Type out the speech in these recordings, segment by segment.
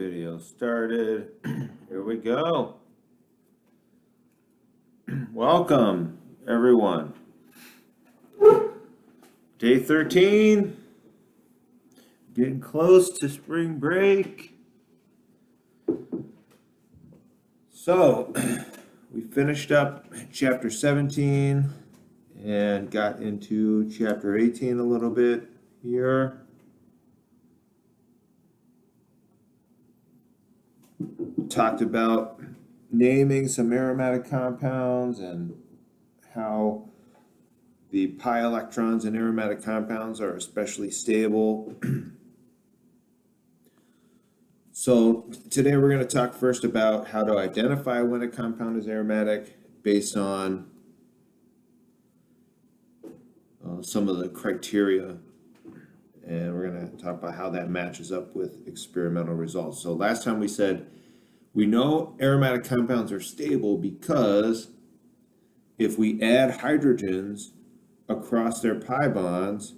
Video started. Here we go. Welcome, everyone. Day 13. Getting close to spring break. So, we finished up chapter 17 and got into chapter 18 a little bit here. Talked about naming some aromatic compounds and how the pi electrons in aromatic compounds are especially stable. So today we're going to talk first about how to identify when a compound is aromatic based on some of the criteria. And we're going to talk about how that matches up with experimental results. So last time we said we know aromatic compounds are stable because if we add hydrogens across their pi bonds,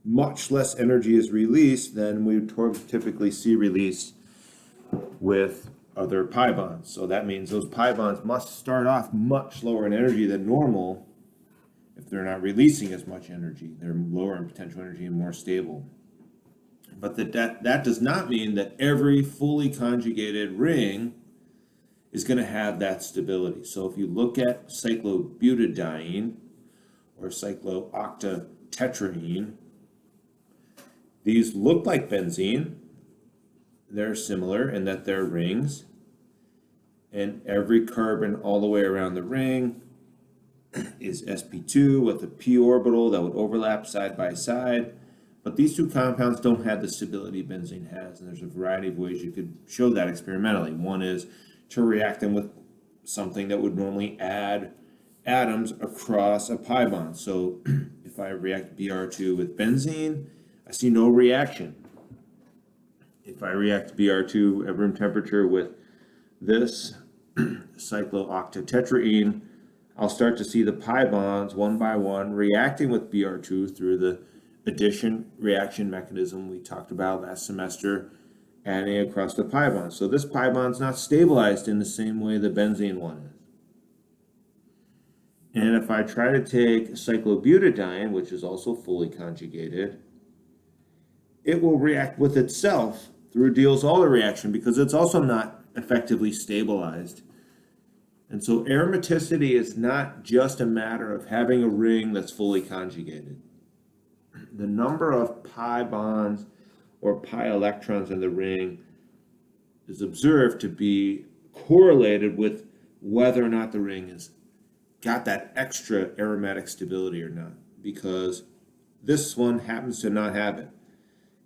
much less energy is released than we typically see released with other pi bonds. So that means those pi bonds must start off much lower in energy than normal if they're not releasing as much energy. They're lower in potential energy and more stable. But that does not mean that every fully conjugated ring is going to have that stability. So if you look at cyclobutadiene or cyclooctatetraene, these look like benzene. They're similar in that they're rings. And every carbon all the way around the ring is sp2 with a p orbital that would overlap side by side. But these two compounds don't have the stability benzene has, and there's a variety of ways you could show that experimentally. One is to react them with something that would normally add atoms across a pi bond. So if I react Br2 with benzene, I see no reaction. If I react Br2 at room temperature with this cyclooctatetraene, I'll start to see the pi bonds one by one reacting with Br2 through the addition reaction mechanism we talked about last semester, adding across the pi bond. So this pi bond is not stabilized in the same way the benzene one is. And if I try to take cyclobutadiene, which is also fully conjugated, it will react with itself through Diels-Alder reaction because it's also not effectively stabilized. And so aromaticity is not just a matter of having a ring that's fully conjugated. The number of pi bonds or pi electrons in the ring is observed to be correlated with whether or not the ring has got that extra aromatic stability or not, because this one happens to not have it.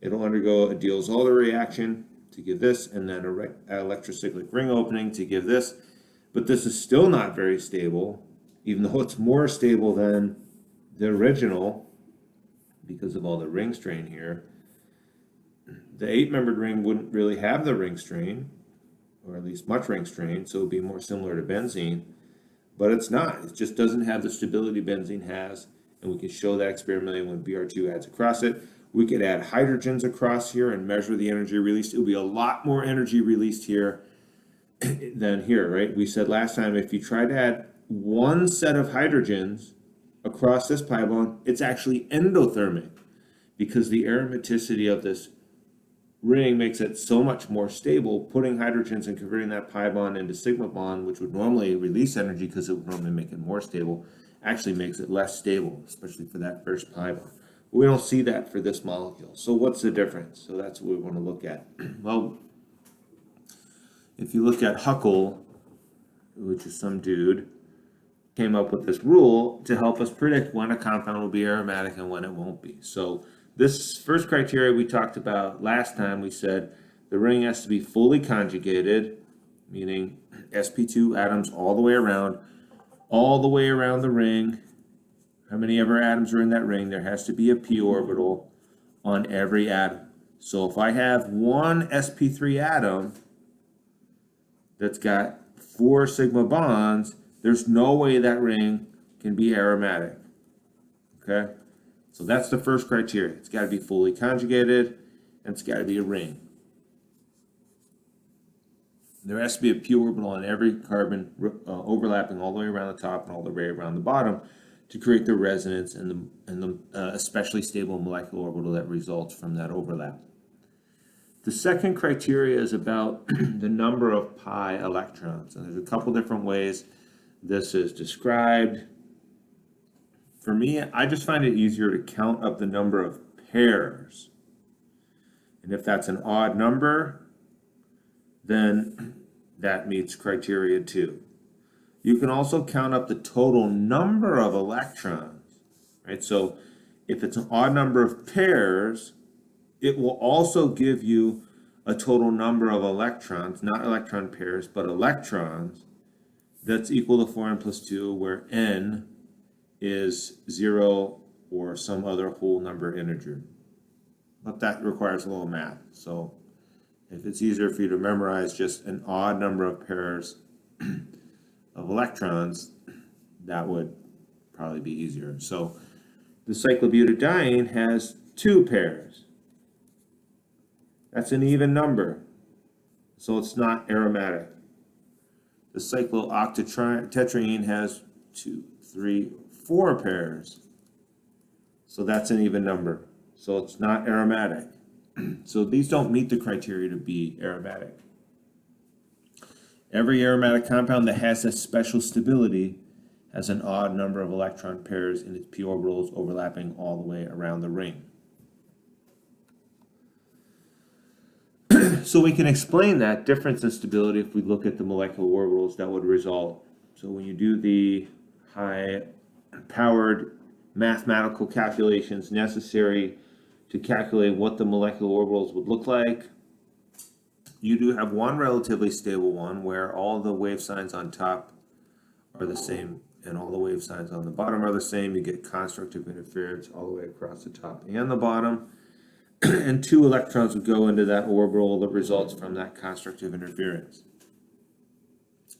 It'll undergo a Diels-Alder reaction to give this, and then an electrocyclic ring opening to give this, but this is still not very stable, even though it's more stable than the original because of all the ring strain here. The 8-membered ring wouldn't really have the ring strain, or at least much ring strain, so it would be more similar to benzene, but it's not. It just doesn't have the stability benzene has, and we can show that experimentally when Br2 adds across it. We could add hydrogens across here and measure the energy released. It would be a lot more energy released here than here, right? We said last time if you try to add one set of hydrogens across this pi bond, it's actually endothermic because the aromaticity of this ring makes it so much more stable. Putting hydrogens and converting that pi bond into sigma bond, which would normally release energy because it would normally make it more stable, actually makes it less stable, especially for that first pi bond. But we don't see that for this molecule. So what's the difference? So that's what we want to look at. Well, if you look at Huckel, which is some dude, came up with this rule to help us predict when a compound will be aromatic and when it won't be. So this first criteria we talked about last time, we said the ring has to be fully conjugated, meaning sp2 atoms all the way around the ring. How many ever atoms are in that ring? There has to be a p orbital on every atom. So if I have one sp3 atom that's got 4 sigma bonds, there's no way that ring can be aromatic. Okay? So that's the first criteria. It's got to be fully conjugated, and it's got to be a ring. there has to be a p orbital on every carbon overlapping all the way around the top and all the way around the bottom to create the resonance and the especially stable molecular orbital that results from that overlap. The second criteria is about the number of pi electrons, and there's a couple different ways this is described. For me, I just find it easier to count up the number of pairs. And if that's an odd number, then that meets criteria 2. You can also count up the total number of electrons, right? So if it's an odd number of pairs, it will also give you a total number of electrons, not electron pairs, but electrons, that's equal to 4n plus 2, where n is 0 or some other whole number integer. But that requires a little math. So if it's easier for you to memorize just an odd number of pairs of electrons, that would probably be easier. So the cyclobutadiene has 2 pairs. That's an even number, so it's not aromatic. The cyclooctatetraene has 2, 3, 4 pairs, so that's an even number, so it's not aromatic. So these don't meet the criteria to be aromatic. Every aromatic compound that has a special stability has an odd number of electron pairs in its p orbitals overlapping all the way around the ring. So we can explain that difference in stability if we look at the molecular orbitals that would result. So when you do the high-powered mathematical calculations necessary to calculate what the molecular orbitals would look like, you do have one relatively stable one where all the wave signs on top are the same and all the wave signs on the bottom are the same. You get constructive interference all the way across the top and the bottom. And 2 electrons would go into that orbital that results from that constructive interference.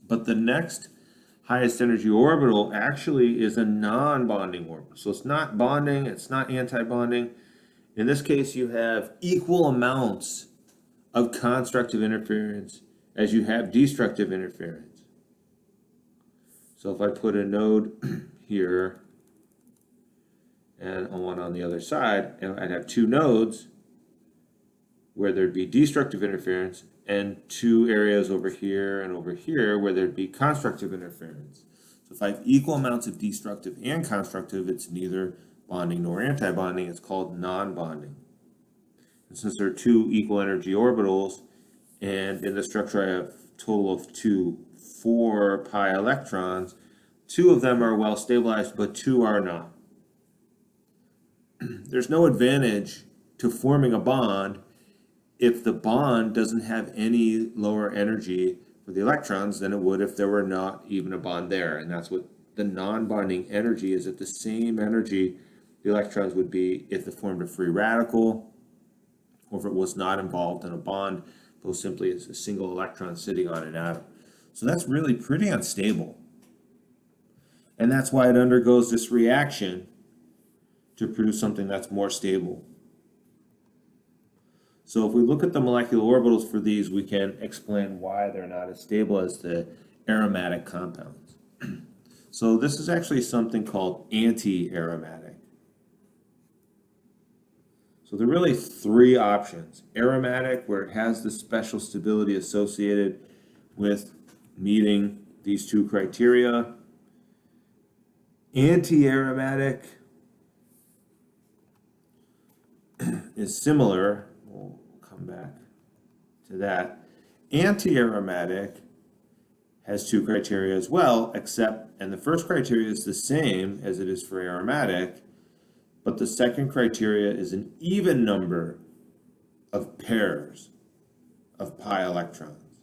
But the next highest energy orbital actually is a non-bonding orbital. So it's not bonding, it's not anti-bonding. In this case, you have equal amounts of constructive interference as you have destructive interference. So if I put a node here and one on the other side, and I'd have 2 nodes where there'd be destructive interference and 2 areas over here and over here where there'd be constructive interference. So if I have equal amounts of destructive and constructive, it's neither bonding nor anti-bonding. It's called non-bonding. And since there are 2 equal energy orbitals, and in the structure I have a total of 4 pi electrons, 2 of them are well stabilized, but 2 are not. There's no advantage to forming a bond if the bond doesn't have any lower energy for the electrons than it would if there were not even a bond there. And that's what the non-bonding energy is, at the same energy the electrons would be if they formed a free radical or if it was not involved in a bond, though simply as a single electron sitting on an atom. So that's really pretty unstable. And that's why it undergoes this reaction to produce something that's more stable. So if we look at the molecular orbitals for these, we can explain why they're not as stable as the aromatic compounds. So this is actually something called anti-aromatic. So there are really 3 options. Aromatic, where it has the special stability associated with meeting these 2 criteria. Anti-aromatic is similar. We'll come back to that. Anti-aromatic has 2 criteria as well, except, and the first criteria is the same as it is for aromatic, but the second criteria is an even number of pairs of pi electrons,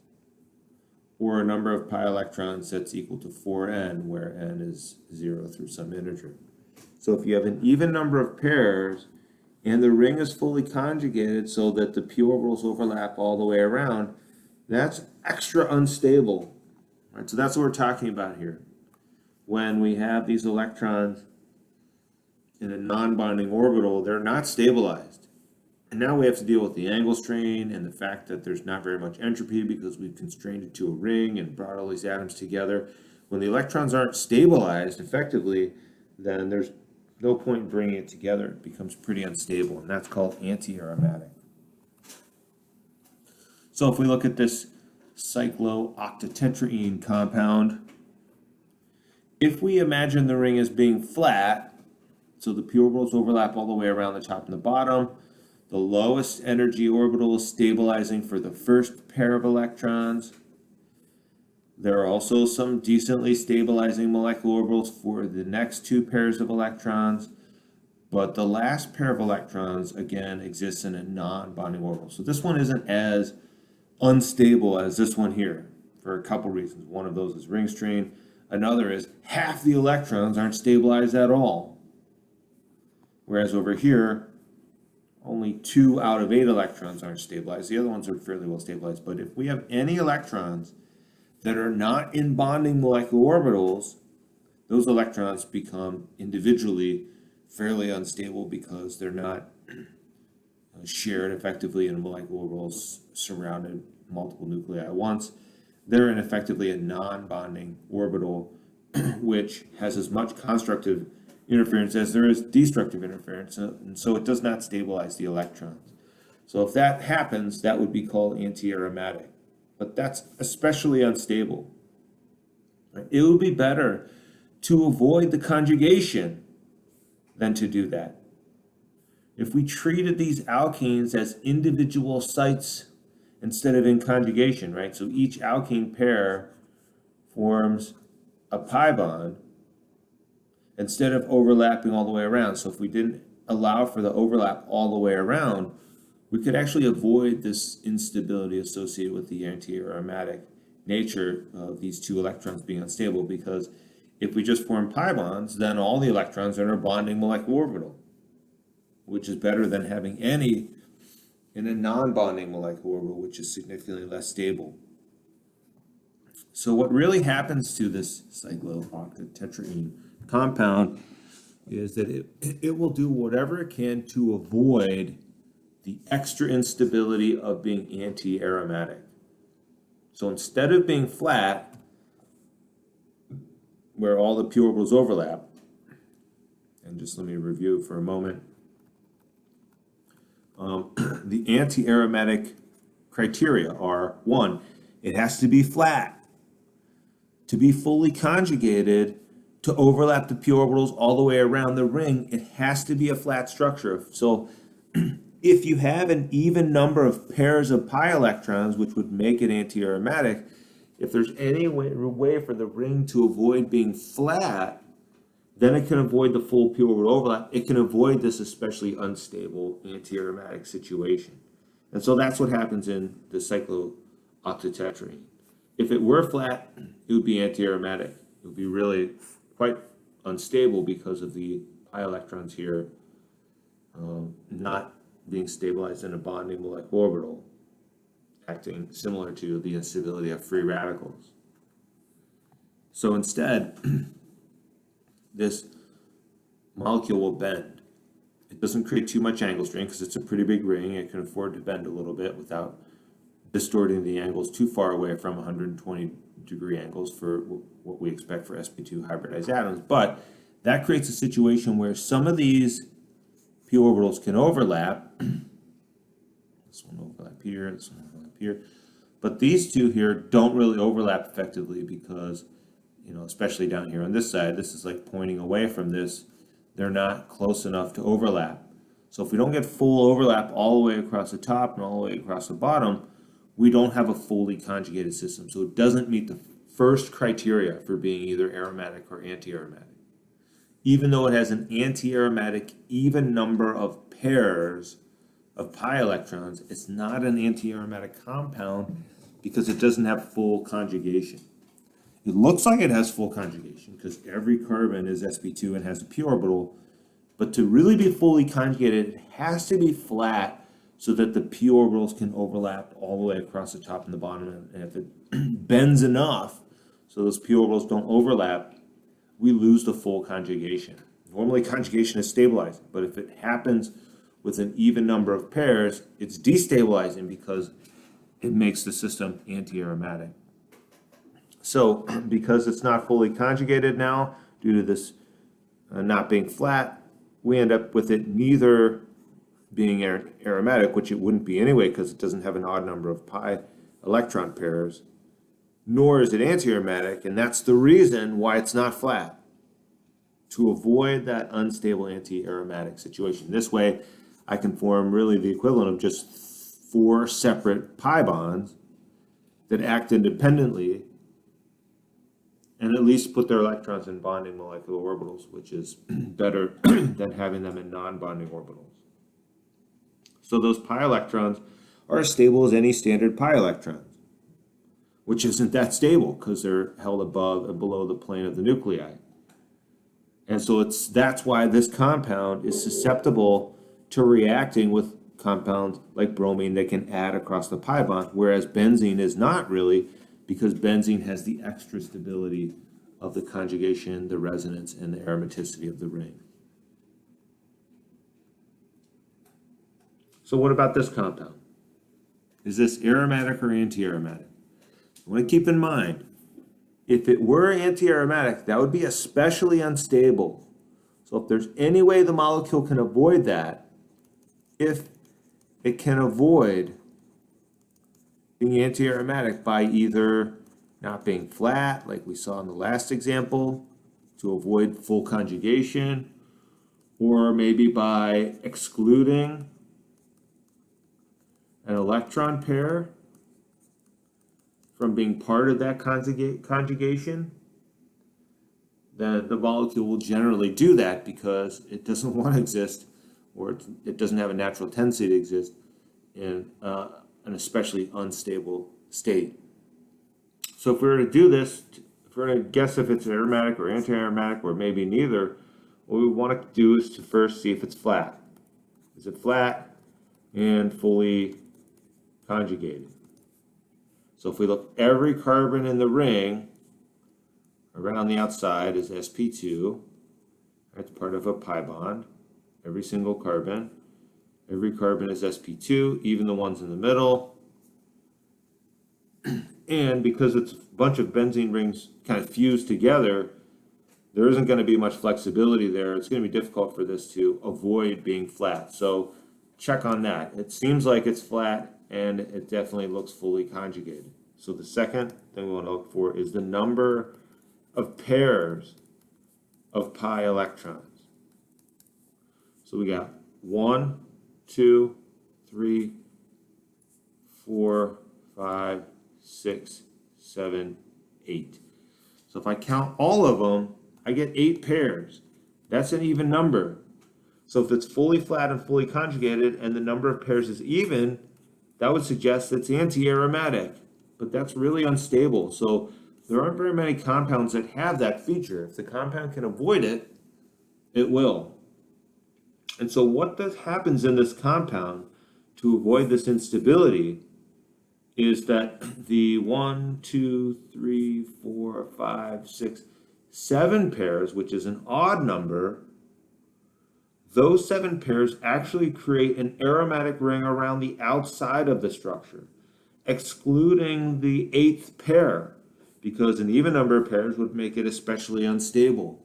or a number of pi electrons that's equal to 4n, where n is 0 through some integer. So if you have an even number of pairs, and the ring is fully conjugated so that the p orbitals overlap all the way around, that's extra unstable. Right? So that's what we're talking about here. When we have these electrons in a non-bonding orbital, they're not stabilized. And now we have to deal with the angle strain and the fact that there's not very much entropy because we've constrained it to a ring and brought all these atoms together. When the electrons aren't stabilized effectively, then there's no point in bringing it together. It becomes pretty unstable, and that's called anti-aromatic. So if we look at this cyclooctatetraene compound, if we imagine the ring as being flat, so the p orbitals overlap all the way around the top and the bottom, the lowest energy orbital is stabilizing for the first pair of electrons. There are also some decently stabilizing molecular orbitals for the next two pairs of electrons, but the last pair of electrons, again, exists in a non-bonding orbital. So this one isn't as unstable as this one here for a couple reasons. One of those is ring strain. Another is half the electrons aren't stabilized at all. Whereas over here, only 2 out of 8 electrons aren't stabilized. The other ones are fairly well stabilized. But if we have any electrons that are not in bonding molecular orbitals, those electrons become individually fairly unstable because they're not shared effectively in molecular orbitals surrounded multiple nuclei at once. They're in effectively a non-bonding orbital, which has as much constructive interference as there is destructive interference, and so it does not stabilize the electrons. So if that happens, that would be called anti-aromatic, but that's especially unstable. It would be better to avoid the conjugation than to do that. If we treated these alkenes as individual sites instead of in conjugation, right? So each alkene pair forms a pi bond instead of overlapping all the way around. So if we didn't allow for the overlap all the way around, we could actually avoid this instability associated with the anti-aromatic nature of these two electrons being unstable, because if we just form pi bonds, then all the electrons are in a bonding molecular orbital, which is better than having any in a non-bonding molecular orbital, which is significantly less stable. So what really happens to this cyclooctatetraene compound is that it will do whatever it can to avoid the extra instability of being anti-aromatic. So instead of being flat, where all the p orbitals overlap, and just let me review for a moment, the anti-aromatic criteria are: 1, it has to be flat. To be fully conjugated, to overlap the p orbitals all the way around the ring, it has to be a flat structure. So if you have an even number of pairs of pi electrons, which would make it anti-aromatic, if there's any way for the ring to avoid being flat, then it can avoid the full p orbital overlap. It can avoid this especially unstable anti-aromatic situation. And so that's what happens in the cyclooctatetraene. If it were flat, it would be anti-aromatic. It would be really quite unstable because of the pi electrons here not being stabilized in a bonding molecular orbital, acting similar to the instability of free radicals. So instead, this molecule will bend. It doesn't create too much angle strain because it's a pretty big ring. It can afford to bend a little bit without distorting the angles too far away from 120-degree angles for what we expect for sp2 hybridized atoms. But that creates a situation where some of these p orbitals can overlap. This one overlap here, this one overlap here. But these two here don't really overlap effectively because, especially down here on this side, this is like pointing away from this. They're not close enough to overlap. So if we don't get full overlap all the way across the top and all the way across the bottom, we don't have a fully conjugated system. So it doesn't meet the first criteria for being either aromatic or anti-aromatic. Even though it has an anti-aromatic even number of pairs of pi electrons, it's not an anti-aromatic compound because it doesn't have full conjugation. It looks like it has full conjugation because every carbon is sp2 and has a p orbital, but to really be fully conjugated, it has to be flat so that the p orbitals can overlap all the way across the top and the bottom. And if it bends enough so those p orbitals don't overlap, we lose the full conjugation. Normally conjugation is stabilizing, but if it happens with an even number of pairs, it's destabilizing because it makes the system anti-aromatic. So because it's not fully conjugated now, due to this not being flat, we end up with it neither being aromatic, which it wouldn't be anyway because it doesn't have an odd number of pi electron pairs, nor is it anti-aromatic, and that's the reason why it's not flat, to avoid that unstable anti-aromatic situation. This way, I can form really the equivalent of just 4 separate pi bonds that act independently and at least put their electrons in bonding molecular orbitals, which is better than having them in non-bonding orbitals. So those pi electrons are as stable as any standard pi electrons, which isn't that stable because they're held above and below the plane of the nuclei. And so that's why this compound is susceptible to reacting with compounds like bromine that can add across the pi bond, whereas benzene is not really, because benzene has the extra stability of the conjugation, the resonance, and the aromaticity of the ring. So what about this compound? Is this aromatic or anti-aromatic? I want to keep in mind, if it were anti-aromatic, that would be especially unstable. So if there's any way the molecule can avoid that, if it can avoid being anti-aromatic by either not being flat, like we saw in the last example, to avoid full conjugation, or maybe by excluding an electron pair from being part of that conjugation, then the molecule will generally do that because it doesn't want to exist, or it doesn't have a natural tendency to exist in an especially unstable state. So if we were to do this, if we're going to guess if it's aromatic or anti-aromatic or maybe neither, what we want to do is to first see if it's flat. Is it flat and fully conjugated? So if we look, every carbon in the ring around the outside is sp2. That's part of a pi bond. Every single carbon. Every carbon is sp2, even the ones in the middle. And because it's a bunch of benzene rings kind of fused together, there isn't going to be much flexibility there. It's going to be difficult for this to avoid being flat. So check on that. It seems like it's flat, and it definitely looks fully conjugated. So the second thing we want to look for is the number of pairs of pi electrons. So we got 1, 2, 3, 4, 5, 6, 7, 8. So if I count all of them, I get 8 pairs. That's an even number. So if it's fully flat and fully conjugated and the number of pairs is even, that would suggest it's anti-aromatic, but that's really unstable. So there aren't very many compounds that have that feature. If the compound can avoid it, it will. And so what happens in this compound to avoid this instability is that the 1, 2, 3, 4, 5, 6, 7 pairs, which is an odd number, those 7 pairs actually create an aromatic ring around the outside of the structure, excluding the 8th pair, because an even number of pairs would make it especially unstable.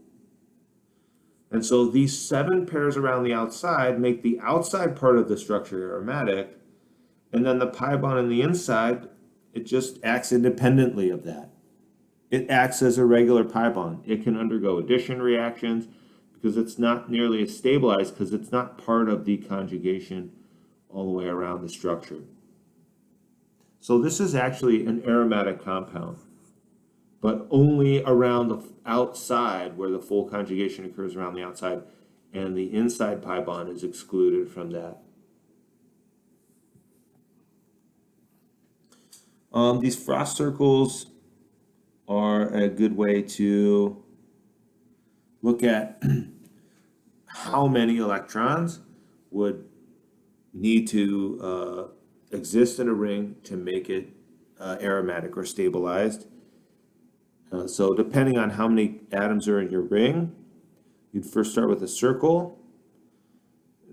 And so these 7 pairs around the outside make the outside part of the structure aromatic, and then the pi bond on the inside, it just acts independently of that. It acts as a regular pi bond. It can undergo addition reactions because it's not nearly as stabilized because it's not part of the conjugation all the way around the structure. So this is actually an aromatic compound, but only around the outside where the full conjugation occurs around the outside, and the inside pi bond is excluded from that. These frost circles are a good way to look at how many electrons would need to exist in a ring to make it aromatic or stabilized. So depending on how many atoms are in your ring, you'd first start with a circle,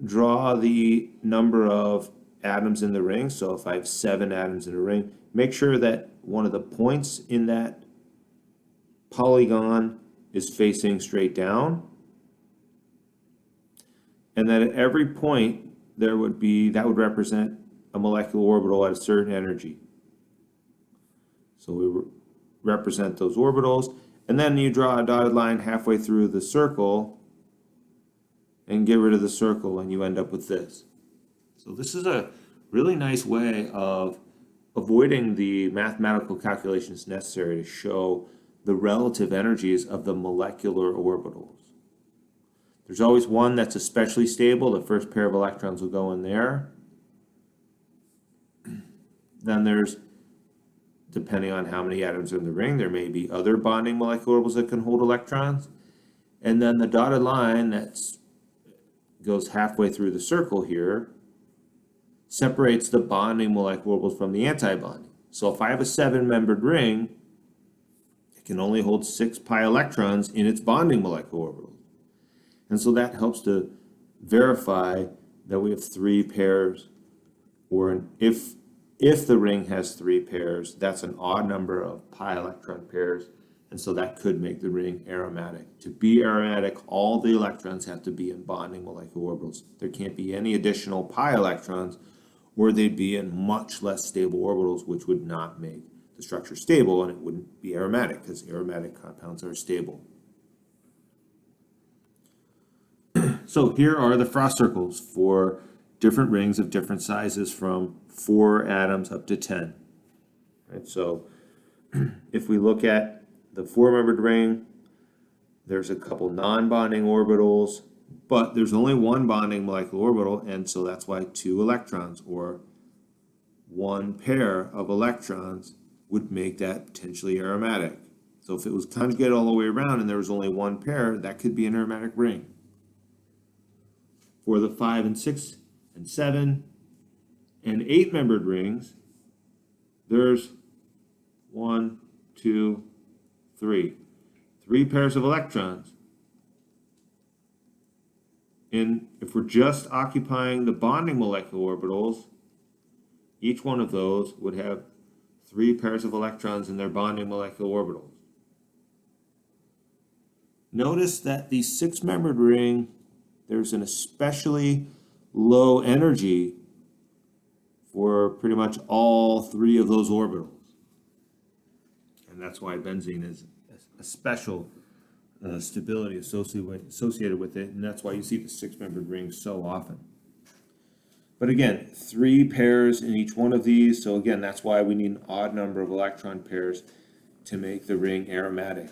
draw the number of atoms in the ring. So if I have 7 atoms in a ring, make sure that one of the points in that polygon is facing straight down. And that at every point that would represent a molecular orbital at a certain energy. So we represent those orbitals, and then you draw a dotted line halfway through the circle and get rid of the circle, and you end up with this. So this is a really nice way of avoiding the mathematical calculations necessary to show the relative energies of the molecular orbitals. There's always one that's especially stable. The first pair of electrons will go in there. Then there's, depending on how many atoms are in the ring, there may be other bonding molecular orbitals that can hold electrons. And then the dotted line that goes halfway through the circle here separates the bonding molecular orbitals from the anti-bonding. So if I have a 7-membered ring, it can only hold 6 pi electrons in its bonding molecular orbitals. And so that helps to verify that we have 3 pairs, or if the ring has 3 pairs, that's an odd number of pi electron pairs, and so that could make the ring aromatic. To be aromatic, all the electrons have to be in bonding molecular orbitals. There can't be any additional pi electrons, or they'd be in much less stable orbitals, which would not make the structure stable, and it wouldn't be aromatic, because aromatic compounds are stable. So here are the frost circles for different rings of different sizes from 4 atoms up to 10. Right, so if we look at the 4-membered ring, there's a couple non-bonding orbitals, but there's only one bonding molecular orbital, and so that's why 2 electrons or 1 pair of electrons would make that potentially aromatic. So if it was conjugated all the way around and there was only 1 pair, that could be an aromatic ring. For the 5 and 6 and 7 and 8-membered rings, there's 1, 2, 3. 3 pairs of electrons. And if we're just occupying the bonding molecular orbitals, each one of those would have 3 pairs of electrons in their bonding molecular orbitals. Notice that the 6-membered ring, there's an especially low energy for pretty much all 3 of those orbitals. And that's why benzene is a special stability associated with it, and that's why you see the 6-membered ring so often. But again, 3 pairs in each one of these, so again, that's why we need an odd number of electron pairs to make the ring aromatic.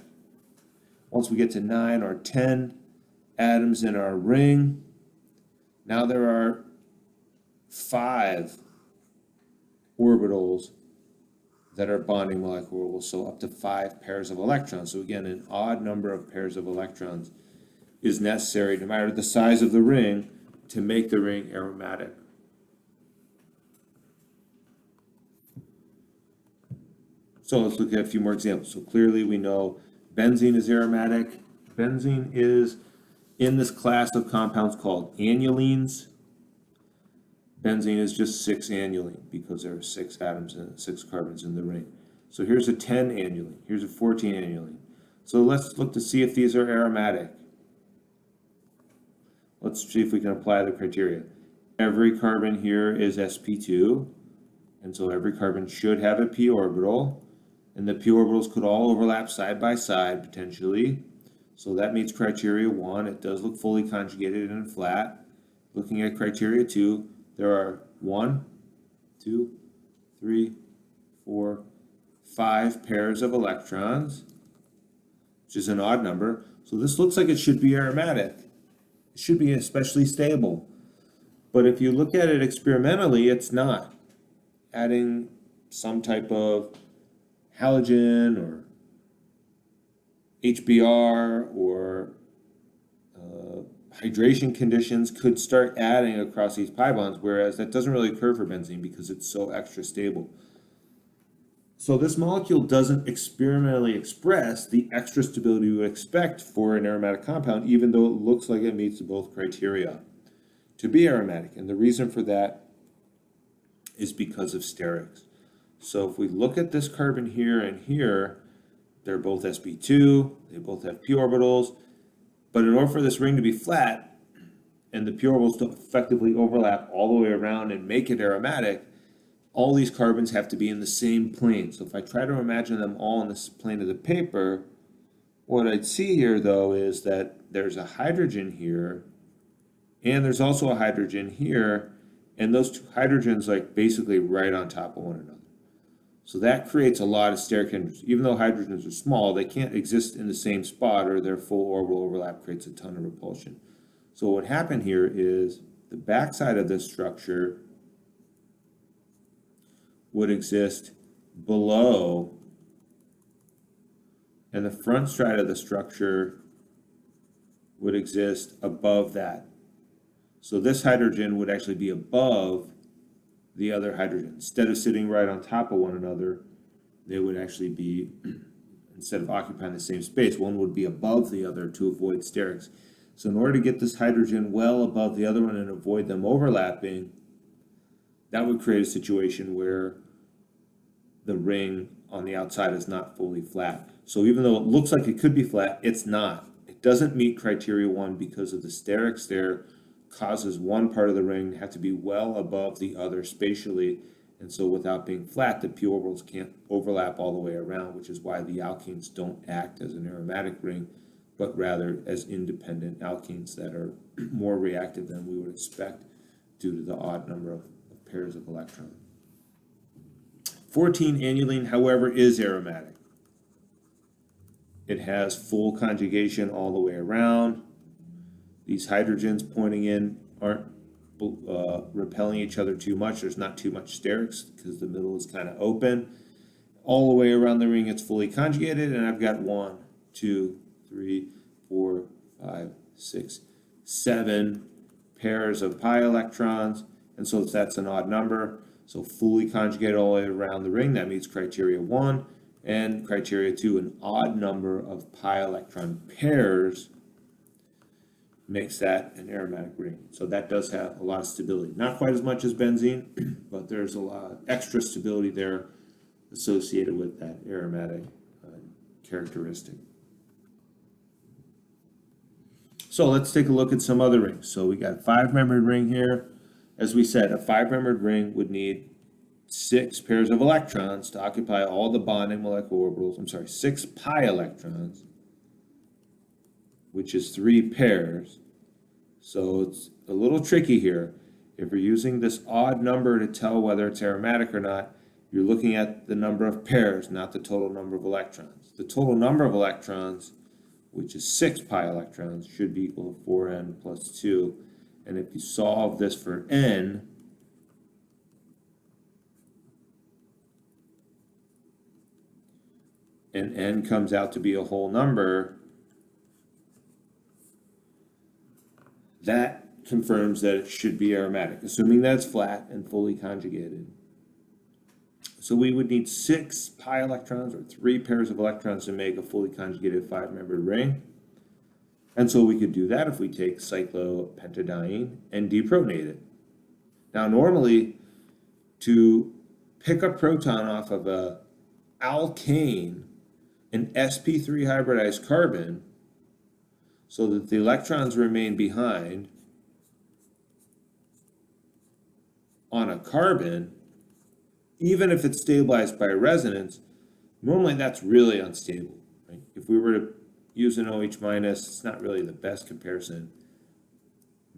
Once we get to 9 or 10 atoms in our ring, now there are 5 orbitals that are bonding molecular orbitals, so up to 5 pairs of electrons. So again, an odd number of pairs of electrons is necessary, no matter the size of the ring, to make the ring aromatic. So let's look at a few more examples. So clearly we know benzene is aromatic. Benzene is in this class of compounds called annulenes. Benzene is just 6-annuline because there are 6 atoms and 6 carbons in the ring. So here's a 10-annuline. Here's a 14-annuline. So let's look to see if these are aromatic. Let's see if we can apply the criteria. Every carbon here is sp2, and so every carbon should have a p orbital, and the p orbitals could all overlap side by side potentially. So that meets criteria 1. It does look fully conjugated and flat. Looking at criteria 2, there are 1, 2, 3, 4, 5 pairs of electrons, which is an odd number. So this looks like it should be aromatic. It should be especially stable. But if you look at it experimentally, it's not. Adding some type of halogen or HBr or hydration conditions could start adding across these pi bonds, whereas that doesn't really occur for benzene because it's so extra stable. So this molecule doesn't experimentally express the extra stability you would expect for an aromatic compound, even though it looks like it meets both criteria. to be aromatic. And the reason for that is because of sterics. So if we look at this carbon here and here, they're both sp2, they both have p orbitals, but in order for this ring to be flat and the p orbitals to effectively overlap all the way around and make it aromatic, all these carbons have to be in the same plane. So if I try to imagine them all in this plane of the paper, what I'd see here though is that there's a hydrogen here, and there's also a hydrogen here, and those two hydrogens like basically right on top of one another. So that creates a lot of steric hindrance. Even though hydrogens are small, they can't exist in the same spot or their full orbital overlap creates a ton of repulsion. So what happened here is the backside of this structure would exist below, and the front side of the structure would exist above that. So this hydrogen would actually be above the other hydrogen. Instead of sitting right on top of one another, they would actually be, instead of occupying the same space, one would be above the other to avoid sterics. So in order to get this hydrogen well above the other one and avoid them overlapping, that would create a situation where the ring on the outside is not fully flat. So even though it looks like it could be flat, it's not. It doesn't meet criteria 1 because of the sterics there causes one part of the ring to have to be well above the other spatially, and so without being flat, the p orbitals can't overlap all the way around, which is why the alkenes don't act as an aromatic ring, but rather as independent alkenes that are more reactive than we would expect due to the odd number of pairs of electrons. 14-annuline, however, is aromatic. It has full conjugation all the way around. These hydrogens pointing in aren't repelling each other too much. There's not too much sterics because the middle is kind of open. All the way around the ring, it's fully conjugated, and I've got 1, 2, 3, 4, 5, 6, 7 pairs of pi electrons, and so that's an odd number. So fully conjugated all the way around the ring, that meets criteria 1, and criteria 2, an odd number of pi electron pairs makes that an aromatic ring. So that does have a lot of stability. Not quite as much as benzene, but there's a lot of extra stability there associated with that aromatic characteristic. So let's take a look at some other rings. So we got a 5-membered ring here. As we said, a 5-membered ring would need 6 pairs of electrons to occupy all the bonding molecular orbitals. 6 pi electrons, which is 3 pairs. So it's a little tricky here. If you're using this odd number to tell whether it's aromatic or not, you're looking at the number of pairs, not the total number of electrons. The total number of electrons, which is 6 pi electrons, should be equal to 4n plus 2. And if you solve this for n, and n comes out to be a whole number, that confirms that it should be aromatic, assuming that it's flat and fully conjugated. So we would need 6 pi electrons, or 3 pairs of electrons, to make a fully conjugated 5-membered ring. And so we could do that if we take cyclopentadiene and deprotonate it. Now normally, to pick a proton off of a alkane, an sp3 hybridized carbon, so that the electrons remain behind on a carbon, even if it's stabilized by resonance, normally that's really unstable. Right? If we were to use an OH minus, it's not really the best comparison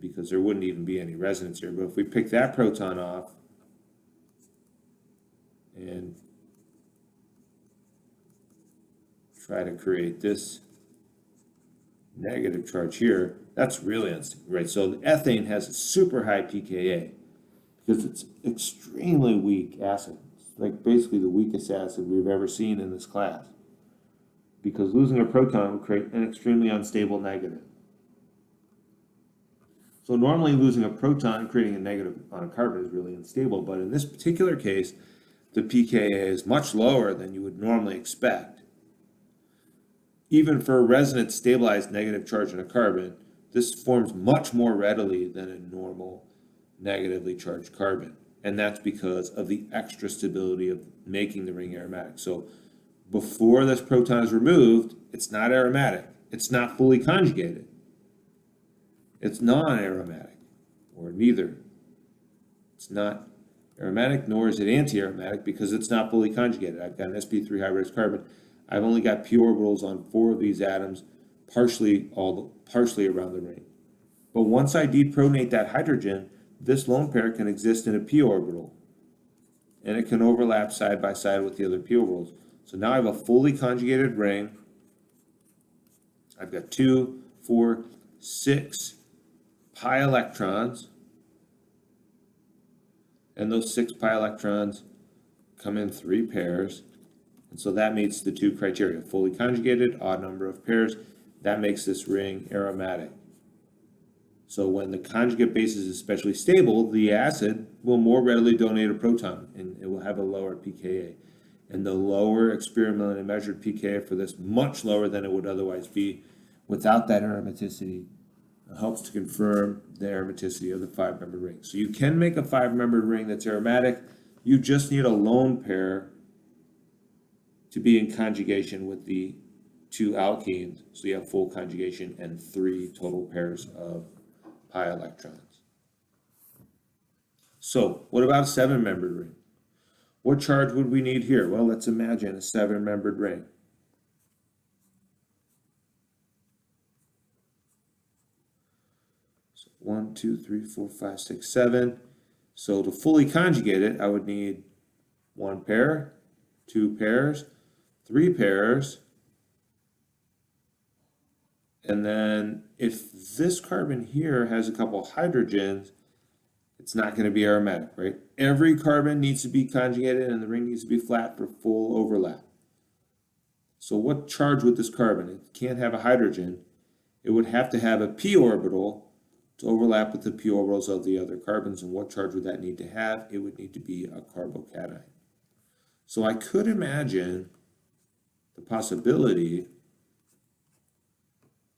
because there wouldn't even be any resonance here. But if we pick that proton off and try to create this negative charge here, that's really unstable, right? So the ethane has a super high pKa because it's extremely weak acid. It's like basically the weakest acid we've ever seen in this class, because losing a proton would create an extremely unstable negative. So normally losing a proton and creating a negative on a carbon is really unstable, but in this particular case, the pKa is much lower than you would normally expect. Even for a resonance stabilized negative charge on a carbon, This forms much more readily than a normal negatively charged carbon. And that's because of the extra stability of making the ring aromatic. So before this proton is removed, it's not aromatic. It's not fully conjugated. It's non-aromatic, or neither. It's not aromatic, nor is it anti-aromatic because it's not fully conjugated. I've got an sp3 hybridized carbon. I've only got p orbitals on 4 of these atoms, partially around the ring. But once I deprotonate that hydrogen, this lone pair can exist in a p orbital, and it can overlap side by side with the other p orbitals. So now I have a fully conjugated ring. I've got 2, 4, 6 pi electrons, and those 6 pi electrons come in 3 pairs, and so that meets the 2 criteria: fully conjugated, odd number of pairs. That makes this ring aromatic. So when the conjugate base is especially stable, the acid will more readily donate a proton, and it will have a lower pKa. And the lower experimentally measured pKa for this, much lower than it would otherwise be without that aromaticity, helps to confirm the aromaticity of the 5-membered ring. So you can make a 5-membered ring that's aromatic. You just need a lone pair to be in conjugation with the 2 alkenes. So you have full conjugation and 3 total pairs of pi electrons. So what about a 7-membered ring? What charge would we need here? Well, let's imagine a 7-membered ring. So 1, 2, 3, 4, 5, 6, 7. So to fully conjugate it, I would need 1 pair, 2 pairs, 3 pairs. And then if this carbon here has a couple hydrogens, it's not going to be aromatic, right? Every carbon needs to be conjugated and the ring needs to be flat for full overlap. So what charge would this carbon? It can't have a hydrogen. It would have to have a p orbital to overlap with the p orbitals of the other carbons. And what charge would that need to have? It would need to be a carbocation. So I could imagine the possibility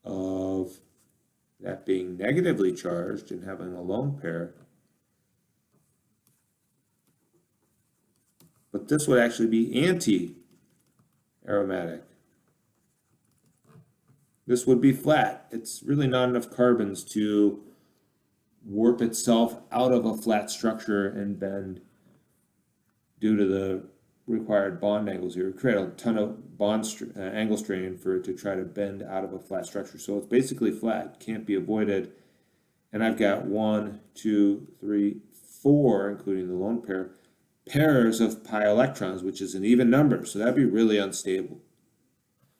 of that being negatively charged and having a lone pair. But this would actually be anti-aromatic. This would be flat. It's really not enough carbons to warp itself out of a flat structure and bend due to the required bond angles here. Create a ton of angle strain for it to try to bend out of a flat structure. So it's basically flat, can't be avoided. And I've got 1, 2, 3, 4, including the lone pair, pairs of pi electrons, which is an even number. So that'd be really unstable.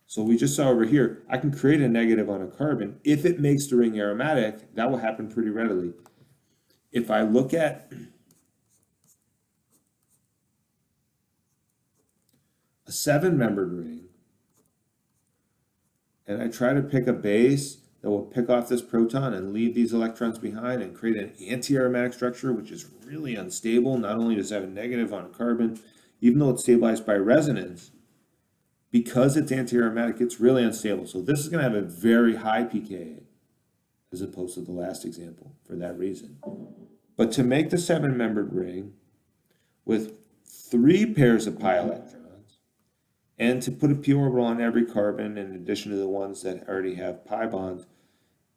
So we just saw over here, I can create a negative on a carbon. If it makes the ring aromatic, that will happen pretty readily. If I look at a 7-membered ring, and I try to pick a base that will pick off this proton and leave these electrons behind and create an anti-aromatic structure, which is really unstable. Not only does it have a negative on a carbon, even though it's stabilized by resonance, because it's anti-aromatic, it's really unstable. So this is going to have a very high pKa as opposed to the last example for that reason. But to make the 7-membered ring with 3 pairs of pi electrons, and to put a p orbital on every carbon in addition to the ones that already have pi bonds,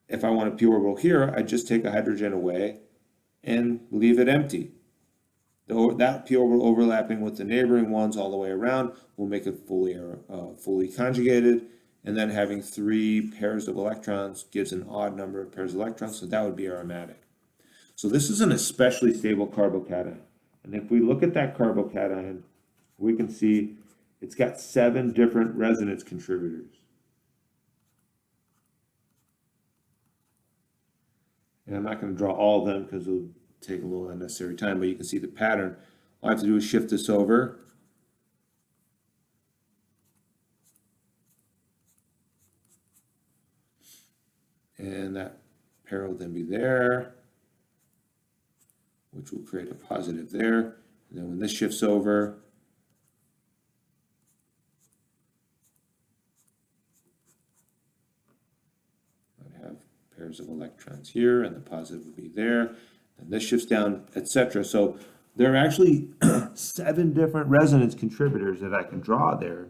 if I want a p orbital here, I just take a hydrogen away and leave it empty. That p orbital overlapping with the neighboring ones all the way around will make it fully conjugated, and then having 3 pairs of electrons gives an odd number of pairs of electrons, so that would be aromatic. So this is an especially stable carbocation. And if we look at that carbocation, we can see it's got 7 different resonance contributors. And I'm not going to draw all of them because it'll take a little unnecessary time, but you can see the pattern. All I have to do is shift this over. And that pair will then be there, which will create a positive there. And then when this shifts over, pairs of electrons here, and the positive would be there, and this shifts down, etc. So there are actually 7 different resonance contributors that I can draw there,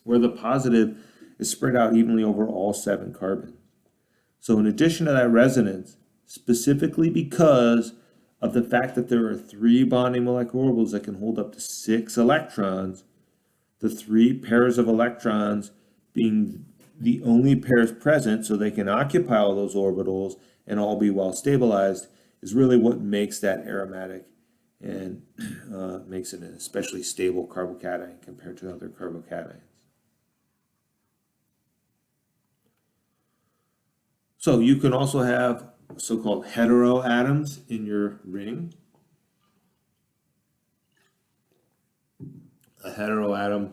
where the positive is spread out evenly over all 7 carbons. So in addition to that resonance, specifically because of the fact that there are 3 bonding molecular orbitals that can hold up to 6 electrons, the 3 pairs of electrons being the only pairs present so they can occupy all those orbitals and all be well stabilized is really what makes that aromatic and makes it an especially stable carbocation compared to other carbocations. So you can also have so-called heteroatoms in your ring. A heteroatom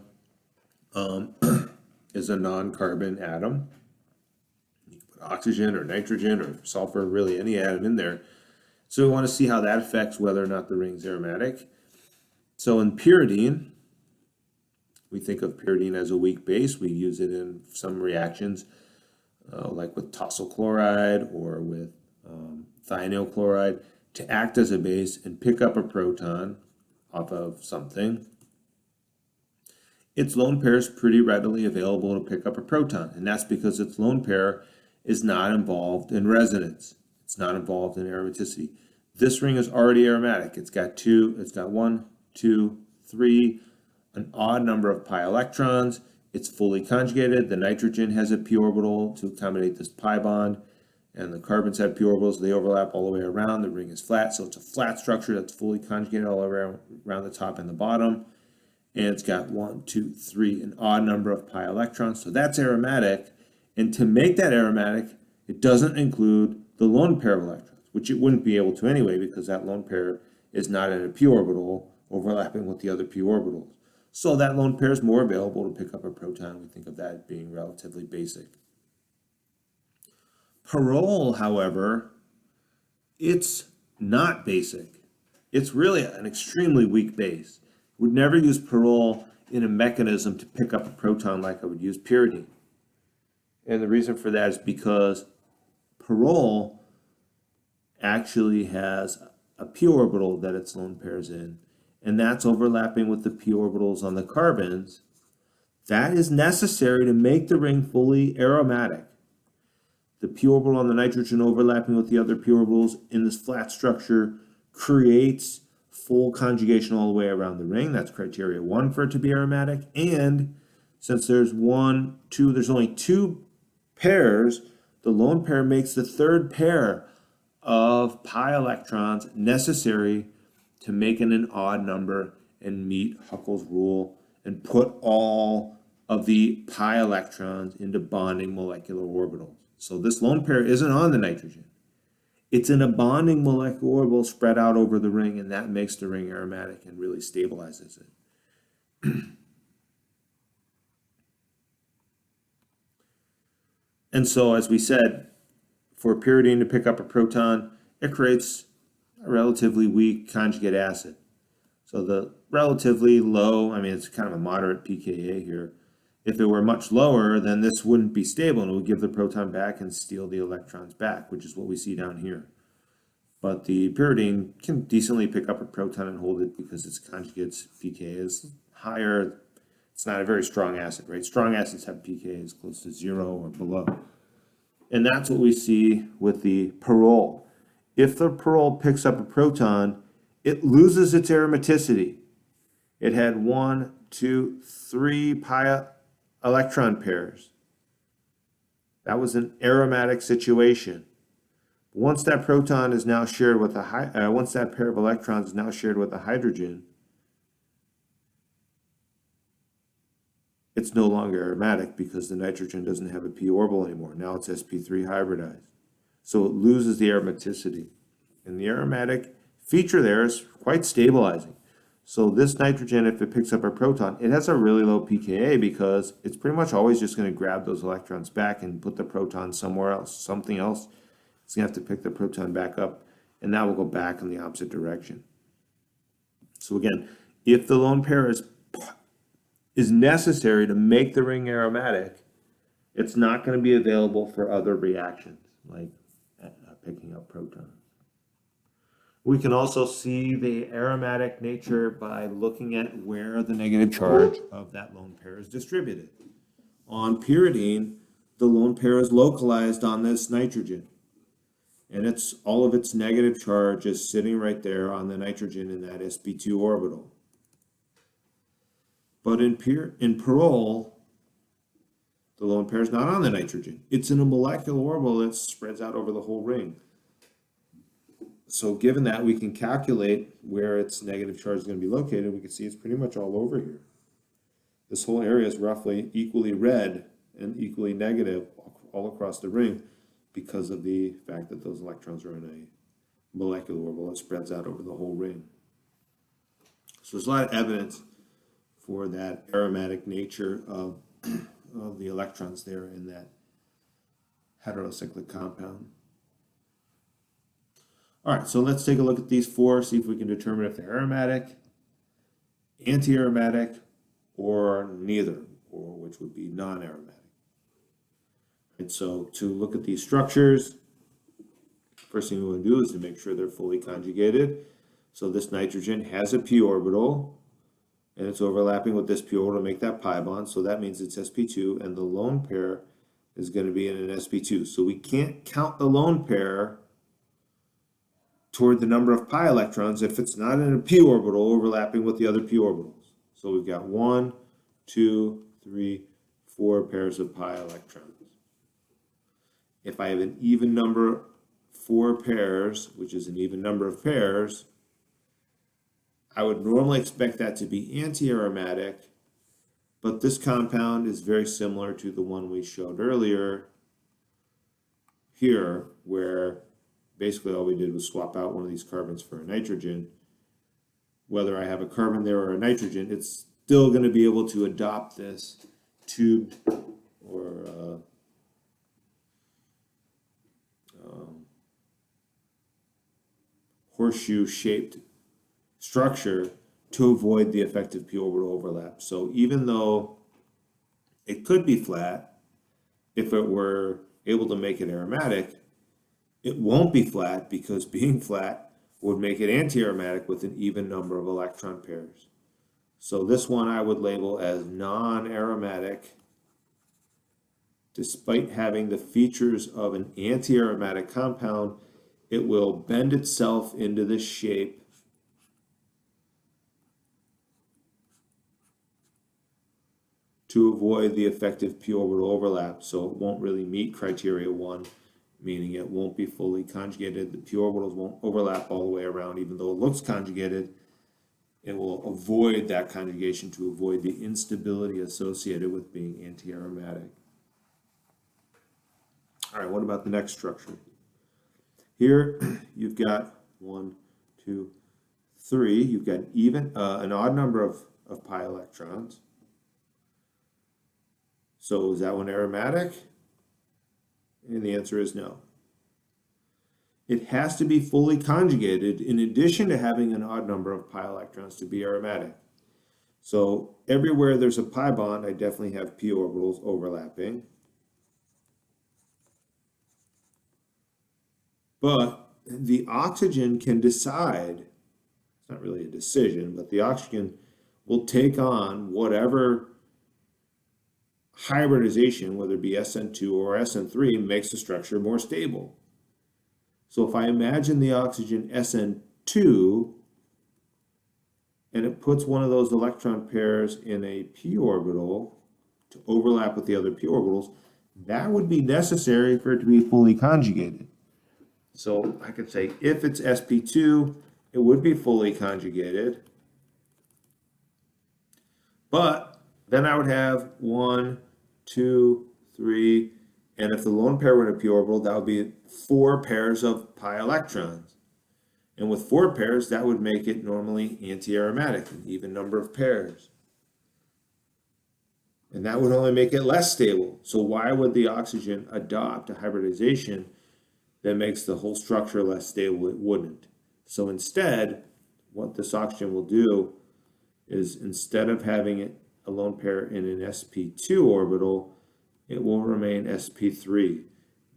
is a non-carbon atom. You can put oxygen or nitrogen or sulfur, really any atom in there. So we want to see how that affects whether or not the ring's aromatic. So in pyridine, we think of pyridine as a weak base. We use it in some reactions, like with tosyl chloride or with thionyl chloride, to act as a base and pick up a proton off of something. Its lone pair is pretty readily available to pick up a proton, and that's because its lone pair is not involved in resonance. It's not involved in aromaticity. This ring is already aromatic. It's got 1, 2, 3, an odd number of pi electrons. It's fully conjugated. The nitrogen has a p orbital to accommodate this pi bond, and the carbons have p orbitals. They overlap all the way around. The ring is flat, so it's a flat structure that's fully conjugated all around the top and the bottom. And it's got 1, 2, 3, an odd number of pi electrons. So that's aromatic. And to make that aromatic, it doesn't include the lone pair of electrons, which it wouldn't be able to anyway because that lone pair is not in a p orbital overlapping with the other p orbitals. So that lone pair is more available to pick up a proton. We think of that as being relatively basic. Pyrrole, however, it's not basic. It's really an extremely weak base. Would never use pyrrole in a mechanism to pick up a proton like I would use pyridine. And the reason for that is because pyrrole actually has a p orbital that its lone pair is in, and that's overlapping with the p orbitals on the carbons. That is necessary to make the ring fully aromatic. The p orbital on the nitrogen overlapping with the other p orbitals in this flat structure creates full conjugation all the way around the ring. That's criteria 1 for it to be aromatic. And since there's only 2 pairs, the lone pair makes the third pair of pi electrons necessary to make it an odd number and meet Huckel's rule and put all of the pi electrons into bonding molecular orbitals. So this lone pair isn't on the nitrogen. It's in a bonding molecular orbital spread out over the ring, and that makes the ring aromatic and really stabilizes it. And so, as we said, for pyridine to pick up a proton, it creates a relatively weak conjugate acid. So the relatively low, it's kind of a moderate pKa here. If it were much lower, then this wouldn't be stable and it would give the proton back and steal the electrons back, which is what we see down here. But the pyridine can decently pick up a proton and hold it because its conjugate's pKa is higher. It's not a very strong acid, right? Strong acids have pKas close to 0 or below. And that's what we see with the pyrrole. If the pyrrole picks up a proton, it loses its aromaticity. It had 1, 2, 3 pi electron pairs. That was an aromatic situation. Once that proton is now shared with once that pair of electrons is now shared with a hydrogen, it's no longer aromatic because the nitrogen doesn't have a p orbital anymore. Now it's sp3 hybridized. So it loses the aromaticity. And the aromatic feature there is quite stabilizing. So this nitrogen, if it picks up a proton, it has a really low pKa because it's pretty much always just going to grab those electrons back and put the proton somewhere else. Something else is going to have to pick the proton back up, and that will go back in the opposite direction. So again, if the lone pair is necessary to make the ring aromatic, it's not going to be available for other reactions. like picking up protons. We can also see the aromatic nature by looking at where the negative charge of that lone pair is distributed. On pyridine, the lone pair is localized on this nitrogen, and all of its negative charge is sitting right there on the nitrogen in that sp2 orbital. But in pyrrole, the lone pair is not on the nitrogen. It's in a molecular orbital that spreads out over the whole ring. So given that, we can calculate where its negative charge is going to be located. We can see it's pretty much all over here. This whole area is roughly equally red and equally negative all across the ring because of the fact that those electrons are in a molecular orbital that spreads out over the whole ring. So there's a lot of evidence for that aromatic nature of the electrons there in that heterocyclic compound. All right, so let's take a look at these four, see if we can determine if they're aromatic, anti-aromatic, or neither, or which would be non-aromatic. And so to look at these structures, first thing we want to do is to make sure they're fully conjugated. So this nitrogen has a p orbital, and it's overlapping with this p orbital to make that pi bond, so that means it's sp2, and the lone pair is going to be in an sp2. So we can't count the lone pair toward the number of pi electrons if it's not in a p orbital overlapping with the other p orbitals. So we've got 1, 2, 3, 4 pairs of pi electrons. If I have an even number, 4 pairs, which is an even number of pairs, I would normally expect that to be anti-aromatic, but this compound is very similar to the one we showed earlier here, where basically all we did was swap out one of these carbons for a nitrogen. Whether I have a carbon there or a nitrogen, it's still going to be able to adopt this tubed or horseshoe-shaped structure to avoid the effective p orbital overlap. So even though it could be flat, if it were able to make it aromatic, it won't be flat because being flat would make it anti-aromatic with an even number of electron pairs. So this one I would label as non-aromatic, despite having the features of an anti-aromatic compound. It will bend itself into this shape to avoid the effective p orbital overlap, so it won't really meet criteria 1, meaning it won't be fully conjugated. The p orbitals won't overlap all the way around, even though it looks conjugated. It will avoid that conjugation to avoid the instability associated with being anti-aromatic. All right, what about the next structure? Here you've got 1, 2, 3. You've got an odd number of pi electrons. So is that one aromatic? And the answer is no. It has to be fully conjugated in addition to having an odd number of pi electrons to be aromatic. So everywhere there's a pi bond, I definitely have p orbitals overlapping. But the oxygen can decide, it's not really a decision, but the oxygen will take on whatever hybridization, whether it be SN2 or SN3, makes the structure more stable. So if I imagine the oxygen SN2 and it puts one of those electron pairs in a p orbital to overlap with the other p orbitals, that would be necessary for it to be fully conjugated. So I could say if it's sp2, it would be fully conjugated. But then I would have 1, 2, 3, and if the lone pair were in a p orbital, that would be 4 pairs of pi electrons. And with 4 pairs, that would make it normally anti-aromatic, an even number of pairs. And that would only make it less stable. So why would the oxygen adopt a hybridization that makes the whole structure less stable? It wouldn't. So instead, what this oxygen will do is, instead of having a lone pair in an sp2 orbital, it will remain sp3,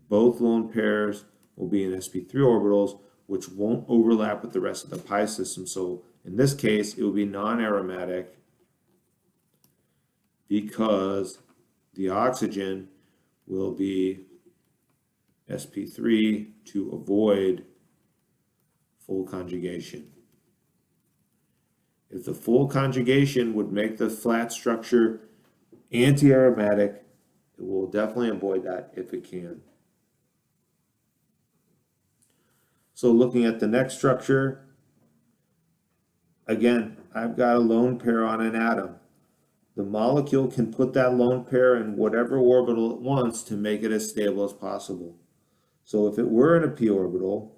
Both lone pairs will be in sp3 orbitals, which won't overlap with the rest of the pi system. So in this case, it will be non-aromatic because the oxygen will be sp3 to avoid full conjugation. If the full conjugation would make the flat structure anti-aromatic, it will definitely avoid that if it can. So looking at the next structure, again, I've got a lone pair on an atom. The molecule can put that lone pair in whatever orbital it wants to make it as stable as possible. So if it were in a p orbital,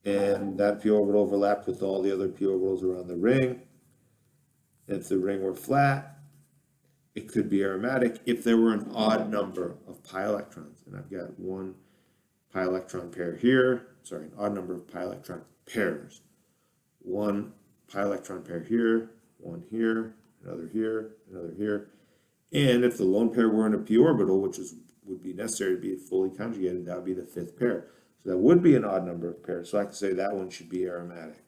and that p orbital overlapped with all the other p orbitals around the ring, if the ring were flat, it could be aromatic if there were an odd number of pi electrons. And I've got one pi electron pair here, sorry, an odd number of pi electron pairs. One pi electron pair here, one here, another here, another here. And if the lone pair were in a p orbital, which would be necessary to be fully conjugated, that would be the fifth pair. So that would be an odd number of pairs. So I can say that one should be aromatic.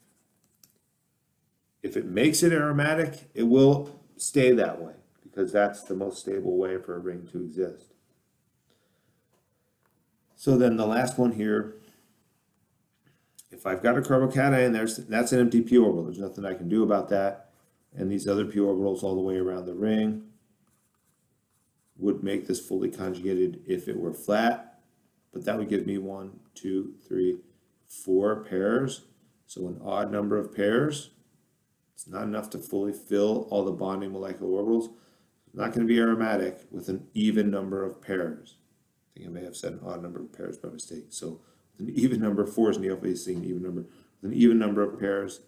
If it makes it aromatic, it will stay that way because that's the most stable way for a ring to exist. So then the last one here, if I've got a carbocation, that's an empty p orbital. There's nothing I can do about that. And these other p orbitals all the way around the ring would make this fully conjugated if it were flat. But that would give me 1, 2, 3, 4 pairs. So an odd number of pairs. It's not enough to fully fill all the bonding molecular orbitals. It's not going to be aromatic with an even number of pairs. I think I may have said an odd number of pairs by mistake. So with an even number, 4 is obviously an even number. With an even number of pairs,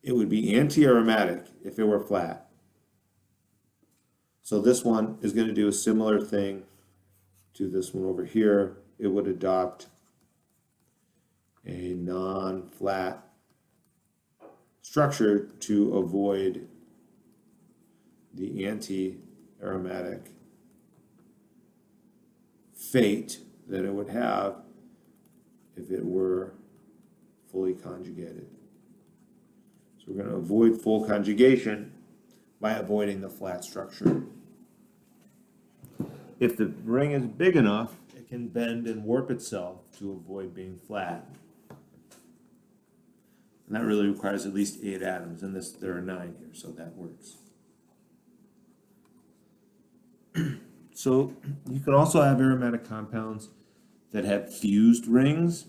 it would be anti-aromatic if it were flat. So this one is going to do a similar thing to this one over here. It would adopt a non-flat structure to avoid the anti-aromatic fate that it would have if it were fully conjugated. So we're going to avoid full conjugation by avoiding the flat structure. If the ring is big enough, it can bend and warp itself to avoid being flat. And that really requires at least 8 atoms, and there are 9 here, so that works. So you can also have aromatic compounds that have fused rings.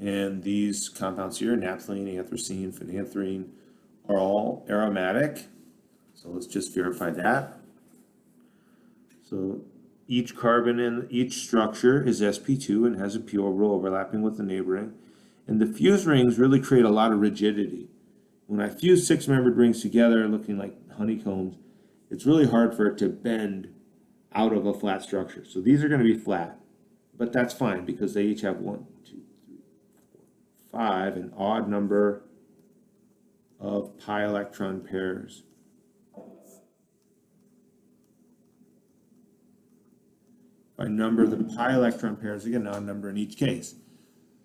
And these compounds here, naphthalene, anthracene, phenanthrene, are all aromatic. So let's just verify that. So each carbon in each structure is sp2 and has a p orbital overlapping with the neighboring. And the fused rings really create a lot of rigidity. When I fuse 6-membered rings together looking like honeycombs, it's really hard for it to bend out of a flat structure. So these are going to be flat, but that's fine because they each have 1, 2, 3, 4, 5, an odd number of pi electron pairs. If I number the pi electron pairs, I get an odd number in each case.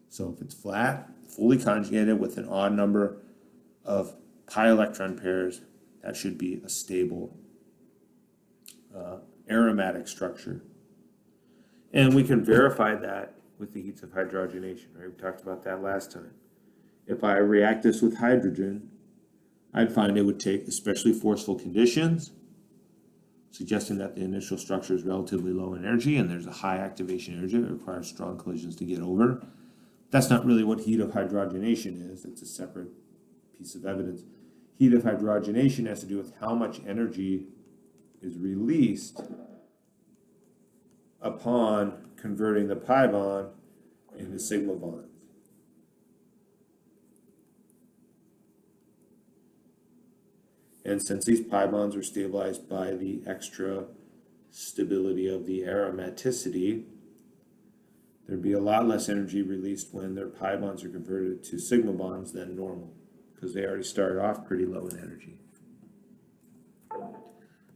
So if it's flat, fully conjugated with an odd number of pi electron pairs, that should be a stable aromatic structure. And we can verify that with the heats of hydrogenation, right? We talked about that last time. If I react this with hydrogen, I'd find it would take especially forceful conditions, suggesting that the initial structure is relatively low in energy and there's a high activation energy that requires strong collisions to get over. That's not really what heat of hydrogenation is. It's a separate piece of evidence. Heat of hydrogenation has to do with how much energy is released upon converting the pi bond into sigma bonds. And since these pi bonds are stabilized by the extra stability of the aromaticity, there'd be a lot less energy released when their pi bonds are converted to sigma bonds than normal, because they already started off pretty low in energy.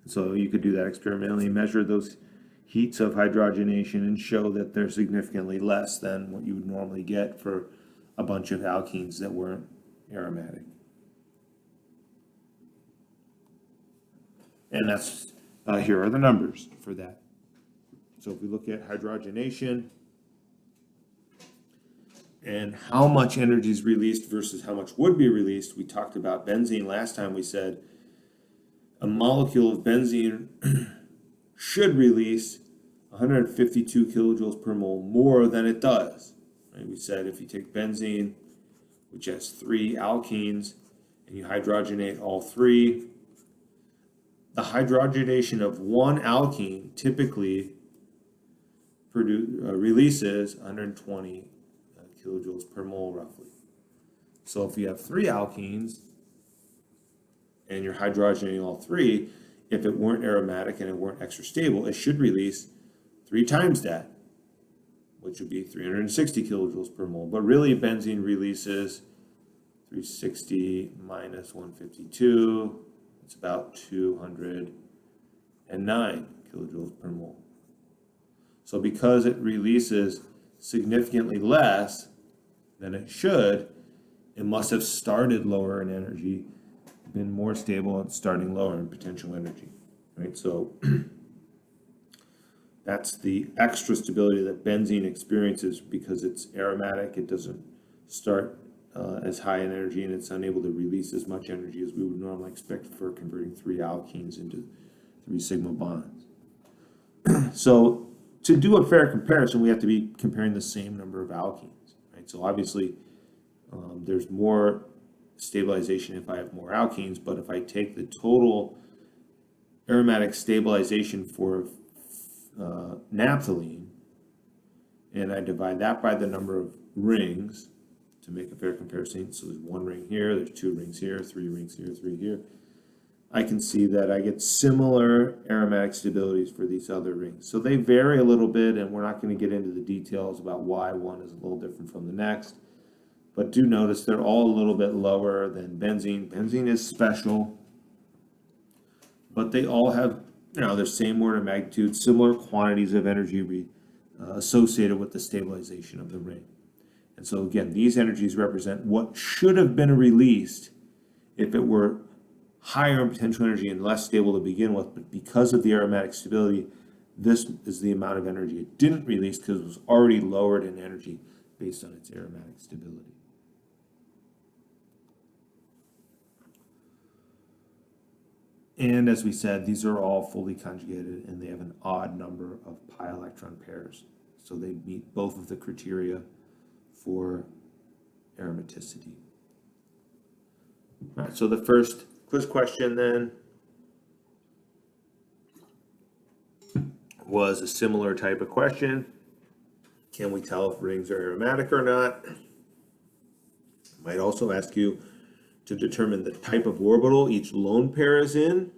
So you could do that experimentally, measure those heats of hydrogenation and show that they're significantly less than what you would normally get for a bunch of alkenes that weren't aromatic. And that's, here are the numbers for that. So if we look at hydrogenation and how much energy is released versus how much would be released, we talked about benzene last time. We said a molecule of benzene should release 152 kilojoules per mole more than it does. Right? We said if you take benzene, which has 3 alkenes, and you hydrogenate all 3, the hydrogenation of one alkene typically releases 120 kilojoules per mole roughly. So if you have 3 alkenes and you're hydrogenating all 3, if it weren't aromatic and it weren't extra stable, it should release 3 times that, which would be 360 kilojoules per mole. But really, benzene releases 360 minus 152. It's about 209 kilojoules per mole. So because it releases significantly less than it should, it must have started lower in energy, been more stable and starting lower in potential energy, right? So that's the extra stability that benzene experiences because it's aromatic. It doesn't start as high in energy, and it's unable to release as much energy as we would normally expect for converting 3 alkenes into 3 sigma bonds. So to do a fair comparison, we have to be comparing the same number of alkenes, right? So obviously, there's more stabilization if I have more alkenes, but if I take the total aromatic stabilization for naphthalene and I divide that by the number of rings to make a fair comparison, so there's 1 ring here, there's 2 rings here, 3 rings here, 3 here, I can see that I get similar aromatic stabilities for these other rings. So they vary a little bit, and we're not going to get into the details about why one is a little different from the next. But do notice they're all a little bit lower than benzene. Benzene is special, but they all have, their same order of magnitude, similar quantities of energy associated with the stabilization of the ring. And so again, these energies represent what should have been released if it were higher in potential energy and less stable to begin with, but because of the aromatic stability, this is the amount of energy it didn't release because it was already lowered in energy based on its aromatic stability. And as we said, these are all fully conjugated and they have an odd number of pi electron pairs. So they meet both of the criteria for aromaticity. All right, so the first quiz question then was a similar type of question. Can we tell if rings are aromatic or not? Might also ask you to determine the type of orbital each lone pair is in,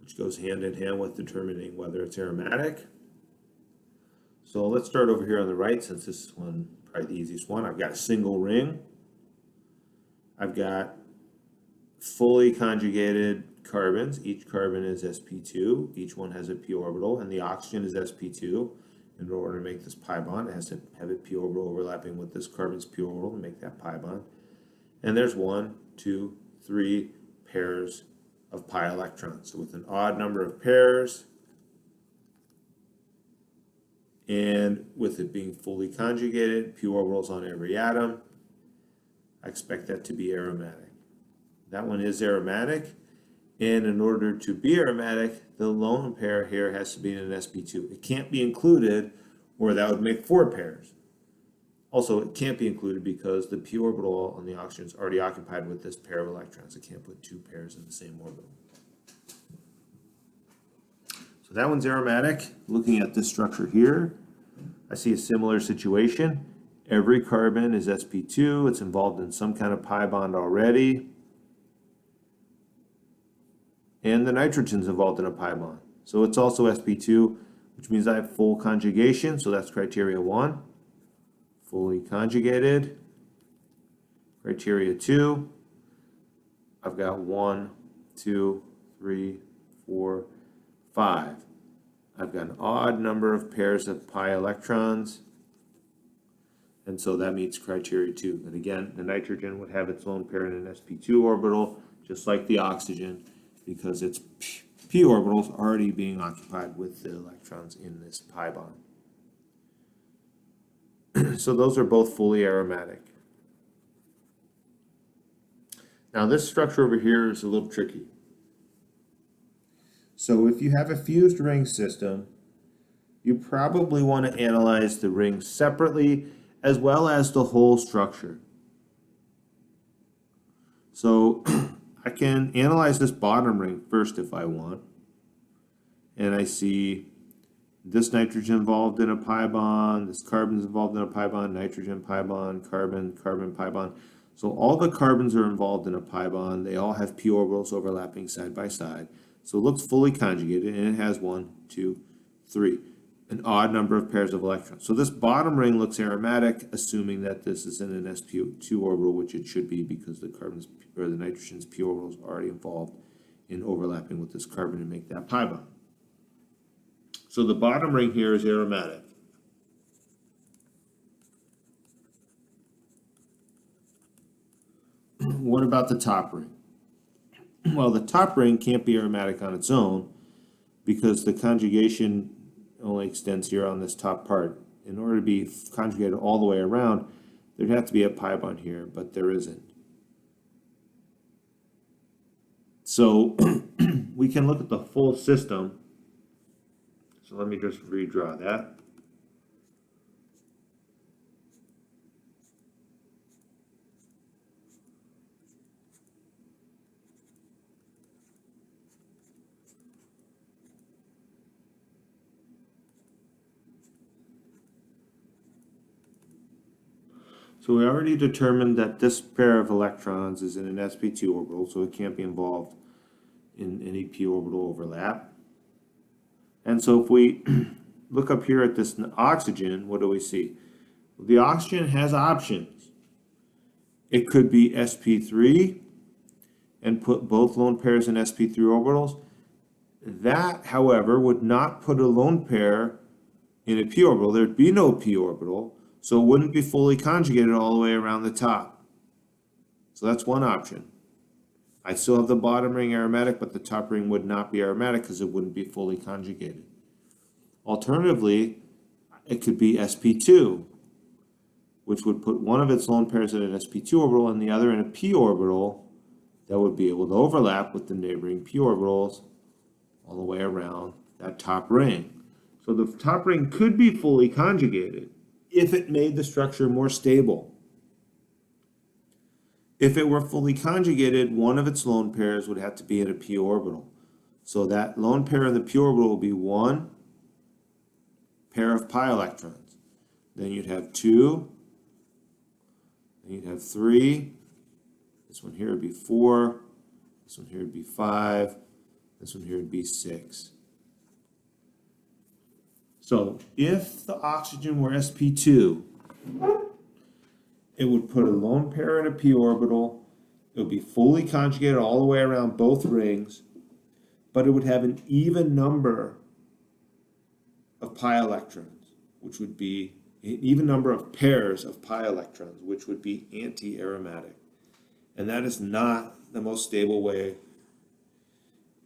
which goes hand in hand with determining whether it's aromatic. So let's start over here on the right, since this is one probably the easiest one. I've got a single ring. I've got fully conjugated carbons. Each carbon is sp2. Each one has a p orbital, and the oxygen is sp2. In order to make this pi bond, it has to have a p orbital overlapping with this carbon's p orbital to make that pi bond. And there's 1, 2, 3 pairs of pi electrons. So with an odd number of pairs, and with it being fully conjugated, p orbitals on every atom, I expect that to be aromatic. That one is aromatic, and in order to be aromatic, the lone pair here has to be in an sp2. It can't be included, or that would make 4 pairs. Also, it can't be included because the p orbital on the oxygen is already occupied with this pair of electrons. It can't put 2 pairs in the same orbital. So that one's aromatic. Looking at this structure here, I see a similar situation. Every carbon is sp2. It's involved in some kind of pi bond already. And the nitrogen's involved in a pi bond. So it's also sp2, which means I have full conjugation. So that's criteria 1. Fully conjugated. Criteria 2. I've got 1, 2, 3, 4, 5. I've got an odd number of pairs of pi electrons, and so that meets criteria 2. And again, the nitrogen would have its lone pair in an sp2 orbital, just like the oxygen, because its p orbital is already being occupied with the electrons in this pi bond. So those are both fully aromatic. Now this structure over here is a little tricky. So if you have a fused ring system, you probably want to analyze the rings separately as well as the whole structure. So I can analyze this bottom ring first if I want. And I see this nitrogen involved in a pi bond, this carbon is involved in a pi bond, nitrogen pi bond, carbon, carbon pi bond. So all the carbons are involved in a pi bond. They all have p orbitals overlapping side by side. So it looks fully conjugated, and it has 1, 2, 3, an odd number of pairs of electrons. So this bottom ring looks aromatic, assuming that this is in an sp2 orbital, which it should be because the carbon's or the nitrogen's p orbital is already involved in overlapping with this carbon to make that pi bond. So the bottom ring here is aromatic. What about the top ring? Well, the top ring can't be aromatic on its own because the conjugation only extends here on this top part. In order to be conjugated all the way around, there'd have to be a pi bond here, but there isn't. So we can look at the full system. So let me just redraw that. So we already determined that this pair of electrons is in an sp2 orbital, so it can't be involved in any p orbital overlap. And so if we look up here at this oxygen, what do we see? Well, the oxygen has options. It could be sp3 and put both lone pairs in sp3 orbitals. That, however, would not put a lone pair in a p orbital. There'd be no p orbital, so it wouldn't be fully conjugated all the way around the top. So that's one option. I still have the bottom ring aromatic, but the top ring would not be aromatic because it wouldn't be fully conjugated. Alternatively, it could be sp2, which would put one of its lone pairs in an sp2 orbital and the other in a p orbital that would be able to overlap with the neighboring p orbitals all the way around that top ring. So the top ring could be fully conjugated if it made the structure more stable. If it were fully conjugated, one of its lone pairs would have to be in a p orbital. So that lone pair in the p orbital will be one pair of pi electrons. Then you'd have 2, then you'd have 3, this one here would be 4, this one here would be 5, this one here would be 6. So if the oxygen were sp2, it would put a lone pair in a p orbital. It would be fully conjugated all the way around both rings, but it would have an even number of pi electrons, which would be an even number of pairs of pi electrons, which would be anti-aromatic. And that is not the most stable way.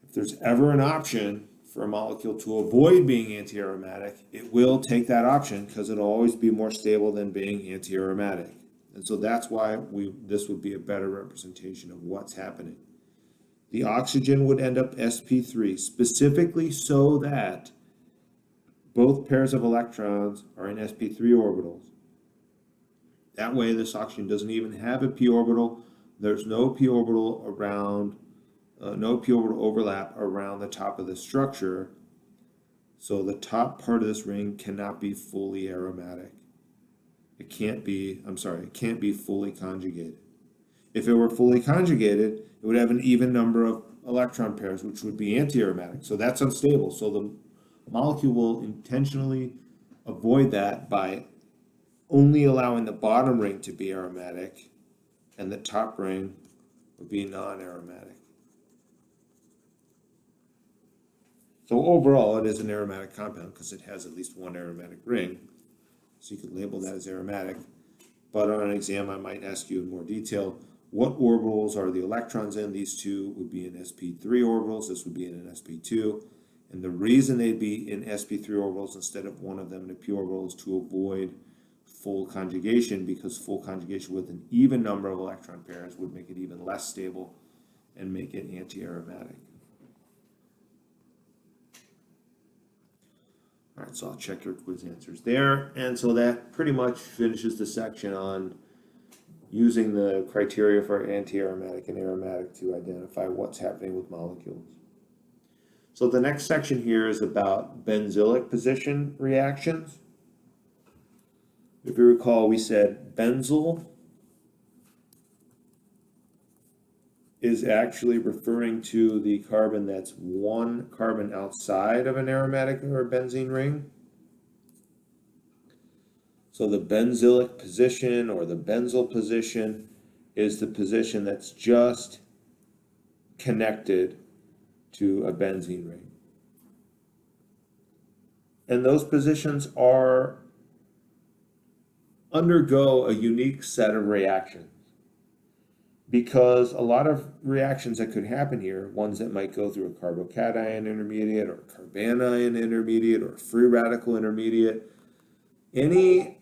If there's ever an option for a molecule to avoid being anti-aromatic, it will take that option because it'll always be more stable than being anti-aromatic. And so that's why this would be a better representation of what's happening. The oxygen would end up sp3, specifically so that both pairs of electrons are in sp3 orbitals. That way this oxygen doesn't even have a p orbital. There's no p orbital around, no p orbital overlap around the top of the structure. So the top part of this ring cannot be fully aromatic. It can't be fully conjugated. If it were fully conjugated, it would have an even number of electron pairs, which would be anti-aromatic. So that's unstable. So the molecule will intentionally avoid that by only allowing the bottom ring to be aromatic and the top ring would be non-aromatic. So overall, it is an aromatic compound because it has at least one aromatic ring. So you could label that as aromatic. But on an exam, I might ask you in more detail, what orbitals are the electrons in? These two would be in sp3 orbitals. This would be in an sp2. And the reason they'd be in sp3 orbitals instead of one of them in a p orbital is to avoid full conjugation, because full conjugation with an even number of electron pairs would make it even less stable and make it anti-aromatic. All right, so I'll check your quiz answers there. And so that pretty much finishes the section on using the criteria for anti-aromatic and aromatic to identify what's happening with molecules. So the next section here is about benzylic position reactions. If you recall, we said benzyl is actually referring to the carbon that's one carbon outside of an aromatic or a benzene ring. So the benzylic position or the benzyl position is the position that's just connected to a benzene ring. And those positions undergo a unique set of reactions, because a lot of reactions that could happen here, ones that might go through a carbocation intermediate or a carbanion intermediate or a free radical intermediate, any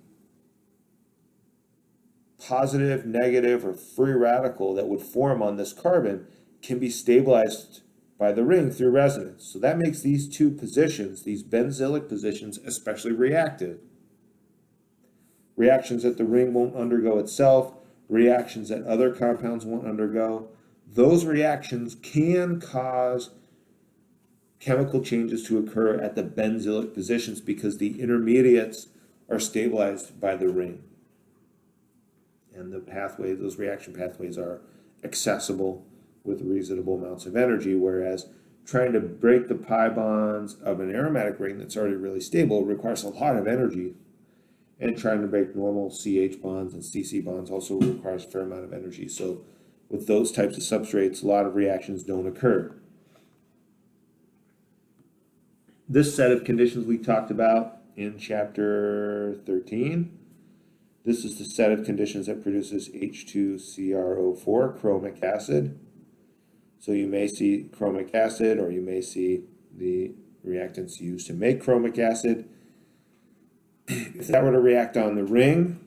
positive, negative, or free radical that would form on this carbon can be stabilized by the ring through resonance. So that makes these two positions, these benzylic positions, especially reactive. Reactions that the ring won't undergo itself, reactions that other compounds won't undergo, those reactions can cause chemical changes to occur at the benzylic positions because the intermediates are stabilized by the ring. And the pathways, those reaction pathways, are accessible with reasonable amounts of energy, whereas trying to break the pi bonds of an aromatic ring that's already really stable requires a lot of energy. And trying to break normal CH bonds and CC bonds also requires a fair amount of energy. So with those types of substrates, a lot of reactions don't occur. This set of conditions we talked about in chapter 13. This is the set of conditions that produces H2CrO4, chromic acid. So you may see chromic acid, or you may see the reactants used to make chromic acid. If that were to react on the ring,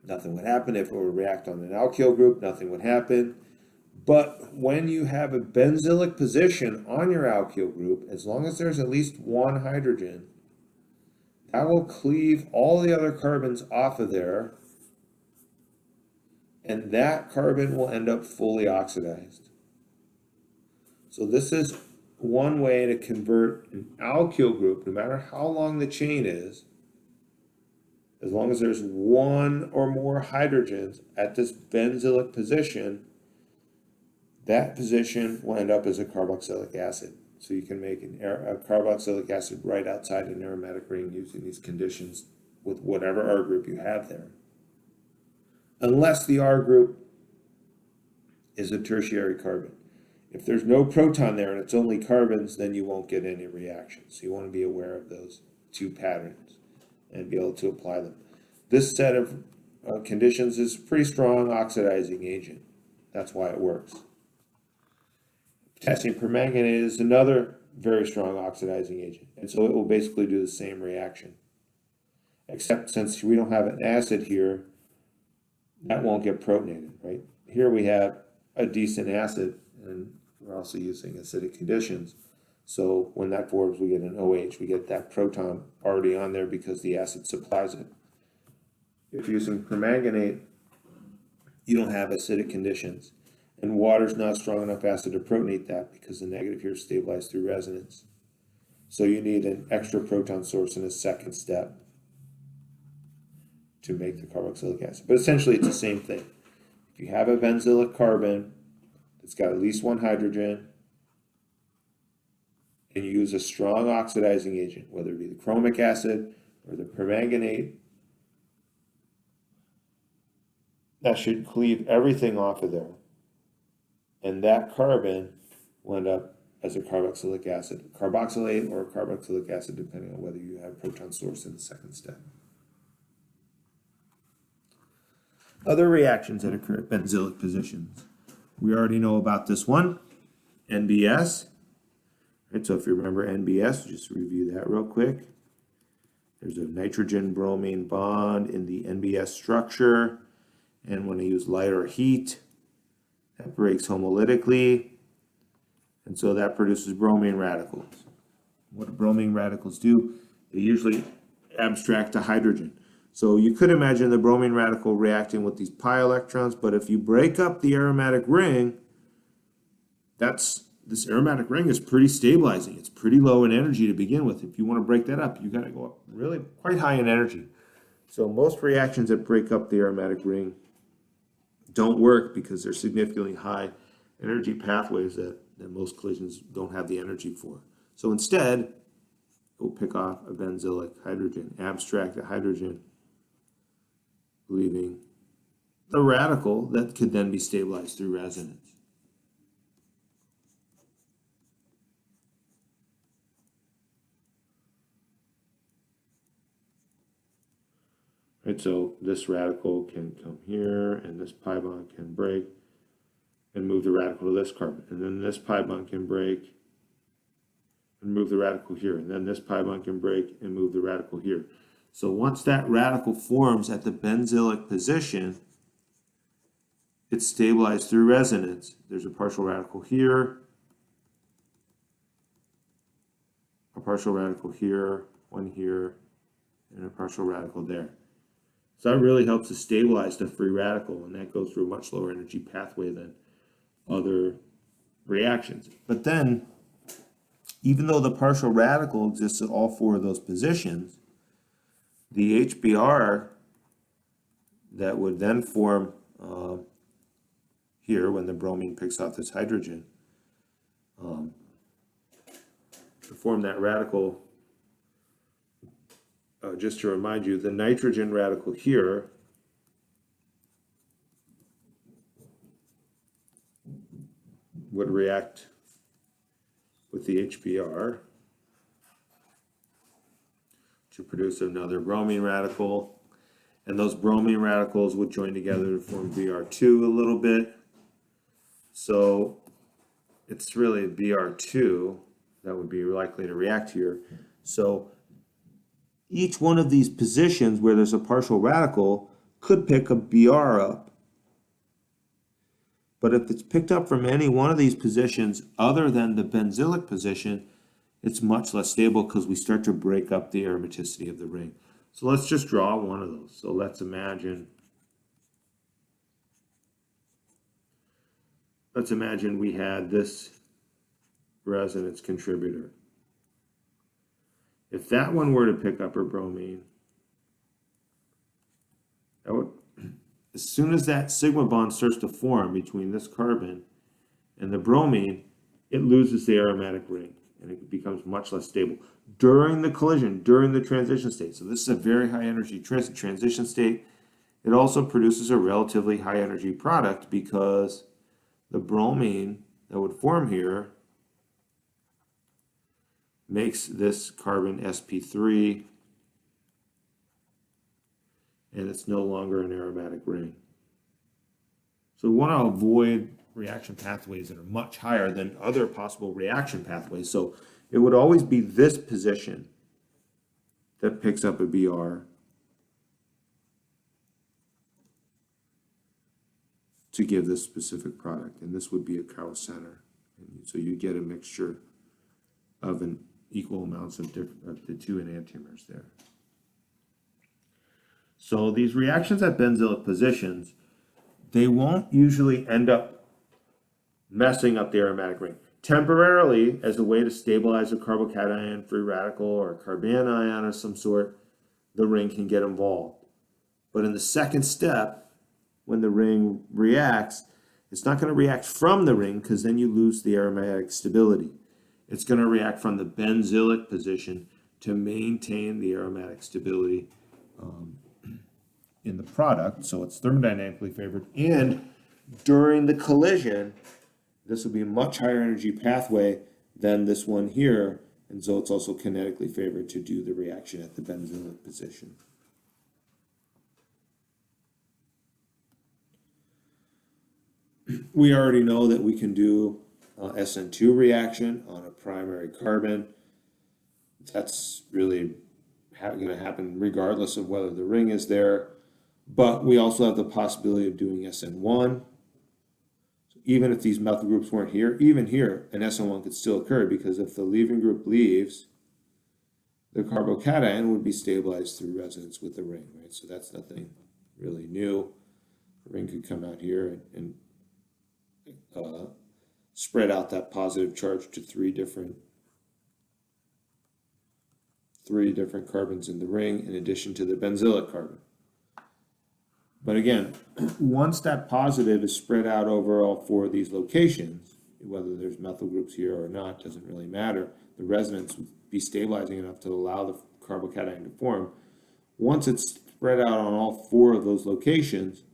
nothing would happen. If it were to react on an alkyl group, nothing would happen. But when you have a benzylic position on your alkyl group, as long as there's at least one hydrogen, that will cleave all the other carbons off of there, and that carbon will end up fully oxidized. So this is one way to convert an alkyl group, no matter how long the chain is, as long as there's one or more hydrogens at this benzylic position, that position will end up as a carboxylic acid. So you can make a carboxylic acid right outside an aromatic ring using these conditions with whatever R group you have there. Unless the R group is a tertiary carbon. If there's no proton there and it's only carbons, then you won't get any reactions. So you want to be aware of those two patterns and be able to apply them. This set of conditions is a pretty strong oxidizing agent. That's why it works. Potassium permanganate is another very strong oxidizing agent, and so it will basically do the same reaction. Except since we don't have an acid here, that won't get protonated, right? Here we have a decent acid, and we're also using acidic conditions. So when that forms, we get an OH. We get that proton already on there because the acid supplies it. If you're using permanganate, you don't have acidic conditions. And water's not strong enough acid to protonate that because the negative here is stabilized through resonance. So you need an extra proton source in a second step to make the carboxylic acid. But essentially it's the same thing. If you have a benzylic carbon that's got at least one hydrogen, and you use a strong oxidizing agent, whether it be the chromic acid or the permanganate, that should cleave everything off of there. And that carbon will end up as a carboxylic acid, carboxylate or carboxylic acid, depending on whether you have proton source in the second step. Other reactions that occur at benzylic positions. We already know about this one, NBS. Right, so if you remember NBS, just review that real quick. There's a nitrogen-bromine bond in the NBS structure, and when I use light or heat, that breaks homolytically, and so that produces bromine radicals. What do bromine radicals do? They usually abstract to hydrogen. So you could imagine the bromine radical reacting with these pi electrons, but if you break up the aromatic ring, this aromatic ring is pretty stabilizing. It's pretty low in energy to begin with. If you want to break that up, you got to go up really quite high in energy. So most reactions that break up the aromatic ring don't work because they're significantly high energy pathways that most collisions don't have the energy for. So instead, we'll pick off a benzylic hydrogen, abstract a hydrogen, leaving the radical that could then be stabilized through resonance. Right, so this radical can come here, and this pi bond can break and move the radical to this carbon. And then this pi bond can break and move the radical here. And then this pi bond can break and move the radical here. So once that radical forms at the benzylic position, it's stabilized through resonance. There's a partial radical here, a partial radical here, one here, and a partial radical there. So that really helps to stabilize the free radical, and that goes through a much lower energy pathway than other reactions. But then, even though the partial radical exists at all four of those positions, the HBr that would then form here when the bromine picks off this hydrogen, to form that radical, just to remind you, the nitrogen radical here would react with the HBr to produce another bromine radical, and those bromine radicals would join together to form Br2 a little bit. So it's really Br2 that would be likely to react here. So each one of these positions where there's a partial radical could pick a Br up. But if it's picked up from any one of these positions other than the benzylic position, it's much less stable because we start to break up the aromaticity of the ring. So let's just draw one of those. So let's imagine we had this resonance contributor. If that one were to pick up a bromine, that would, as soon as that sigma bond starts to form between this carbon and the bromine, it loses the aromatic ring and it becomes much less stable during the collision, during the transition state. So this is a very high energy transition state. It also produces a relatively high energy product because the bromine that would form here makes this carbon sp3, and it's no longer an aromatic ring. So we want to avoid reaction pathways that are much higher than other possible reaction pathways. So it would always be this position that picks up a Br to give this specific product, and this would be a Cow center. And so you get a mixture of an equal amounts of the two enantiomers there. So these reactions at benzylic positions, they won't usually end up messing up the aromatic ring. Temporarily, as a way to stabilize a carbocation free radical or a carbanion of some sort, the ring can get involved. But in the second step, when the ring reacts, it's not going to react from the ring because then you lose the aromatic stability. It's going to react from the benzylic position to maintain the aromatic stability in the product. So it's thermodynamically favored. And during the collision, this will be a much higher energy pathway than this one here, and so it's also kinetically favored to do the reaction at the benzylic position. We already know that we can do SN2 reaction on a primary carbon. That's really going to happen regardless of whether the ring is there. But we also have the possibility of doing SN1. So even if these methyl groups weren't here, even here, an SN1 could still occur, because if the leaving group leaves, the carbocation would be stabilized through resonance with the ring, right? So that's nothing really new. The ring could come out here and spread out that positive charge to three different carbons in the ring, in addition to the benzylic carbon. But again, once that positive is spread out over all four of these locations, whether there's methyl groups here or not, doesn't really matter. The resonance would be stabilizing enough to allow the carbocation to form. Once it's spread out on all four of those locations,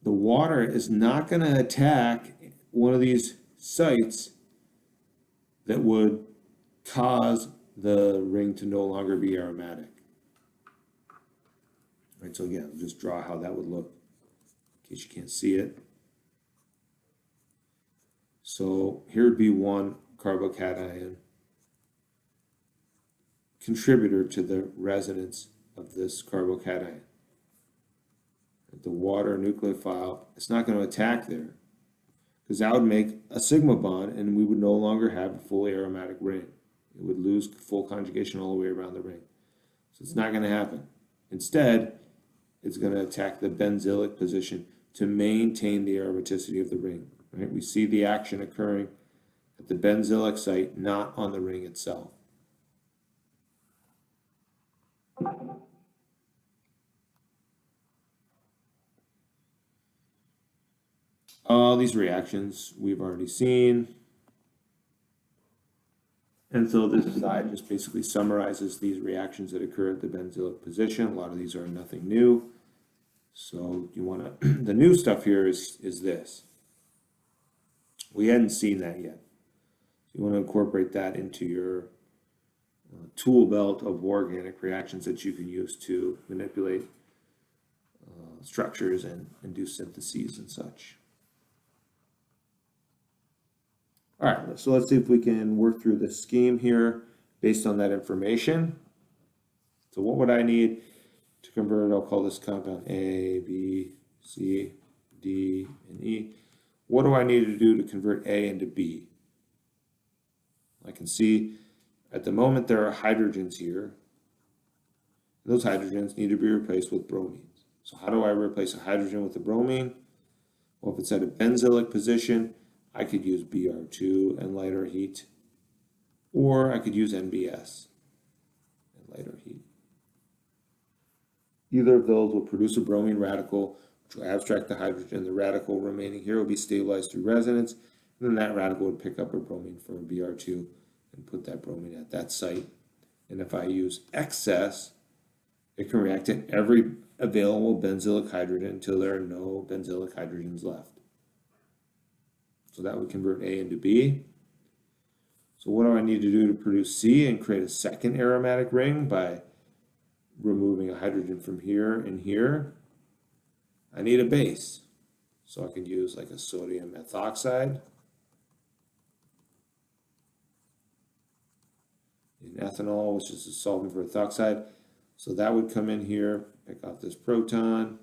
the water is not going to attack one of these sites that would cause the ring to no longer be aromatic. Right, so again, I'll just draw how that would look in case you can't see it. So here would be one carbocation contributor to the resonance of this carbocation. The water nucleophile, it's not going to attack there, because that would make a sigma bond and we would no longer have a fully aromatic ring. It would lose full conjugation all the way around the ring. So it's not going to happen. Instead, it's going to attack the benzylic position to maintain the aromaticity of the ring. Right? We see the action occurring at the benzylic site, not on the ring itself. All these reactions we've already seen. And so this slide just basically summarizes these reactions that occur at the benzylic position. A lot of these are nothing new. So you want to, the new stuff here is this. We hadn't seen that yet. You want to incorporate that into your tool belt of organic reactions that you can use to manipulate structures and do syntheses and such. All right, so let's see if we can work through the scheme here based on that information. So what would I need to convert? I'll call this compound A, B, C, D, and E. What do I need to do to convert A into B? I can see at the moment there are hydrogens here. Those hydrogens need to be replaced with bromines. So how do I replace a hydrogen with a bromine? Well, if it's at a benzylic position, I could use Br2 and lighter heat, or I could use NBS and lighter heat. Either of those will produce a bromine radical, which will abstract the hydrogen. The radical remaining here will be stabilized through resonance, and then that radical would pick up a bromine from Br2 and put that bromine at that site. And if I use excess, it can react at every available benzylic hydrogen until there are no benzylic hydrogens left. So that would convert A into B. So what do I need to do to produce C and create a second aromatic ring by removing a hydrogen from here and here? I need a base. So I can use like a sodium methoxide in ethanol, which is a solvent for ethoxide. So that would come in here, pick out this proton,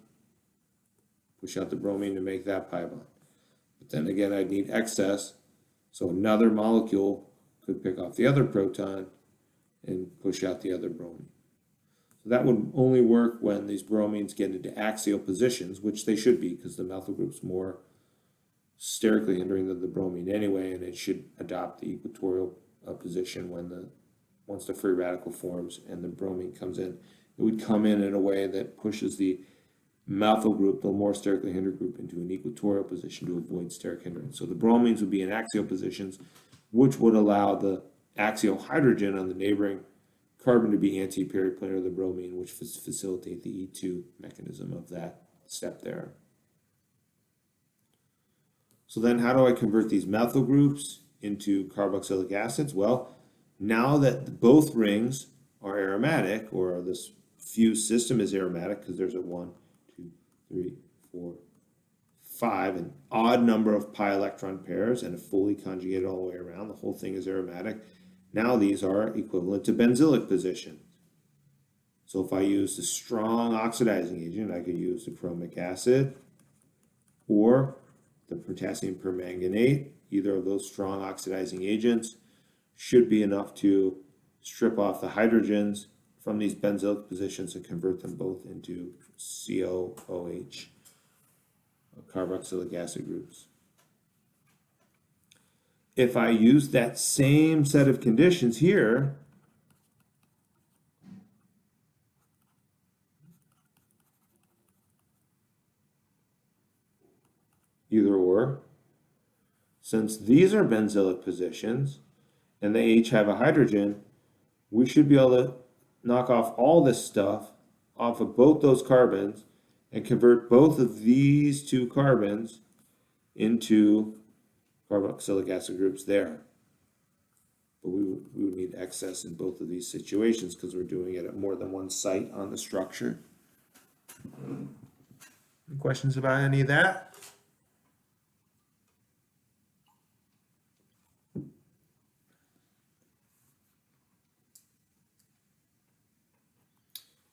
push out the bromine to make that pi bond. But then again, I'd need excess, so another molecule could pick off the other proton and push out the other bromine. So that would only work when these bromines get into axial positions, which they should be, because the methyl group's more sterically hindering than the bromine anyway, and it should adopt the equatorial position once the free radical forms and the bromine comes in. It would come in a way that pushes the methyl group, the more sterically hindered group, into an equatorial position to avoid steric hindrance. So the bromines would be in axial positions, which would allow the axial hydrogen on the neighboring carbon to be anti-periplanar of the bromine, which facilitate the E2 mechanism of that step there. So then how do I convert these methyl groups into carboxylic acids? Well, now that both rings are aromatic, or this fused system is aromatic, because there's a 1, 2, 3, 4, 5, an odd number of pi electron pairs and a fully conjugated all the way around, the whole thing is aromatic. Now these are equivalent to benzylic positions. So if I use the strong oxidizing agent, I could use the chromic acid or the potassium permanganate. Either of those strong oxidizing agents should be enough to strip off the hydrogens from these benzylic positions and convert them both into COOH, carboxylic acid groups. If I use that same set of conditions here, either or, since these are benzylic positions and they each have a hydrogen, we should be able to knock off all this stuff off of both those carbons and convert both of these two carbons into carboxylic acid groups there. But we would need excess in both of these situations because we're doing it at more than one site on the structure. Any questions about any of that?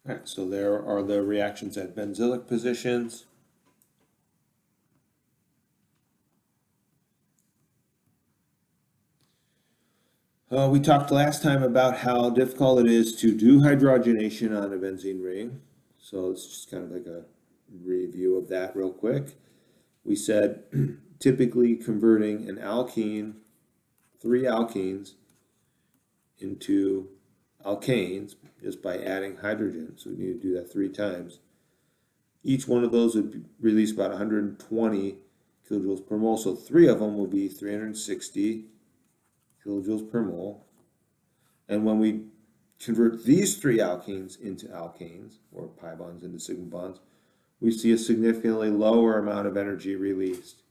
All right, so there are the reactions at benzylic positions. We talked last time about how difficult it is to do hydrogenation on a benzene ring. So it's just kind of like a review of that real quick. We said typically converting an alkene, 3 alkenes, into alkanes just by adding hydrogen. So we need to do that 3 times. Each one of those would release about 120 kilojoules per mole. So 3 of them will be 360 kilojoules per mole. And when we convert these 3 alkenes into alkanes, or pi bonds into sigma bonds, we see a significantly lower amount of energy released.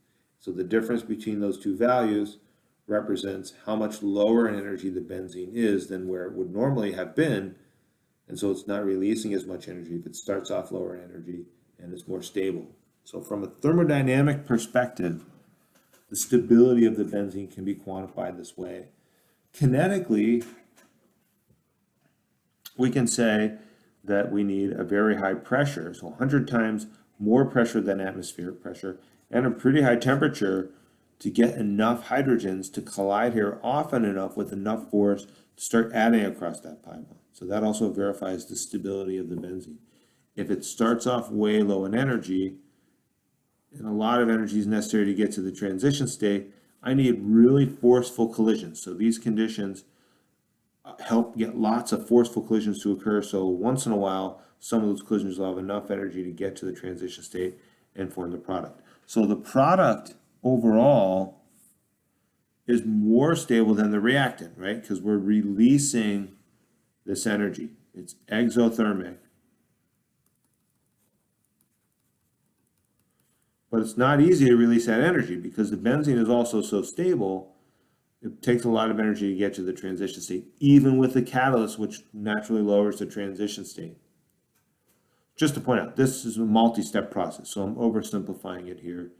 So the difference between those two values represents how much lower in energy the benzene is than where it would normally have been, and so it's not releasing as much energy if it starts off lower in energy and it's more stable. So from a thermodynamic perspective, the stability of the benzene can be quantified this way. Kinetically, we can say that we need a very high pressure, so 100 times more pressure than atmospheric pressure, and a pretty high temperature to get enough hydrogens to collide here often enough with enough force to start adding across that pi bond. So that also verifies the stability of the benzene. If it starts off way low in energy, and a lot of energy is necessary to get to the transition state, I need really forceful collisions. So these conditions help get lots of forceful collisions to occur. So once in a while, some of those collisions will have enough energy to get to the transition state and form the product. So the product overall is more stable than the reactant, right? Because we're releasing this energy. It's exothermic. But it's not easy to release that energy because the benzene is also so stable, it takes a lot of energy to get to the transition state, even with the catalyst, which naturally lowers the transition state. Just to point out, this is a multi-step process, so I'm oversimplifying it here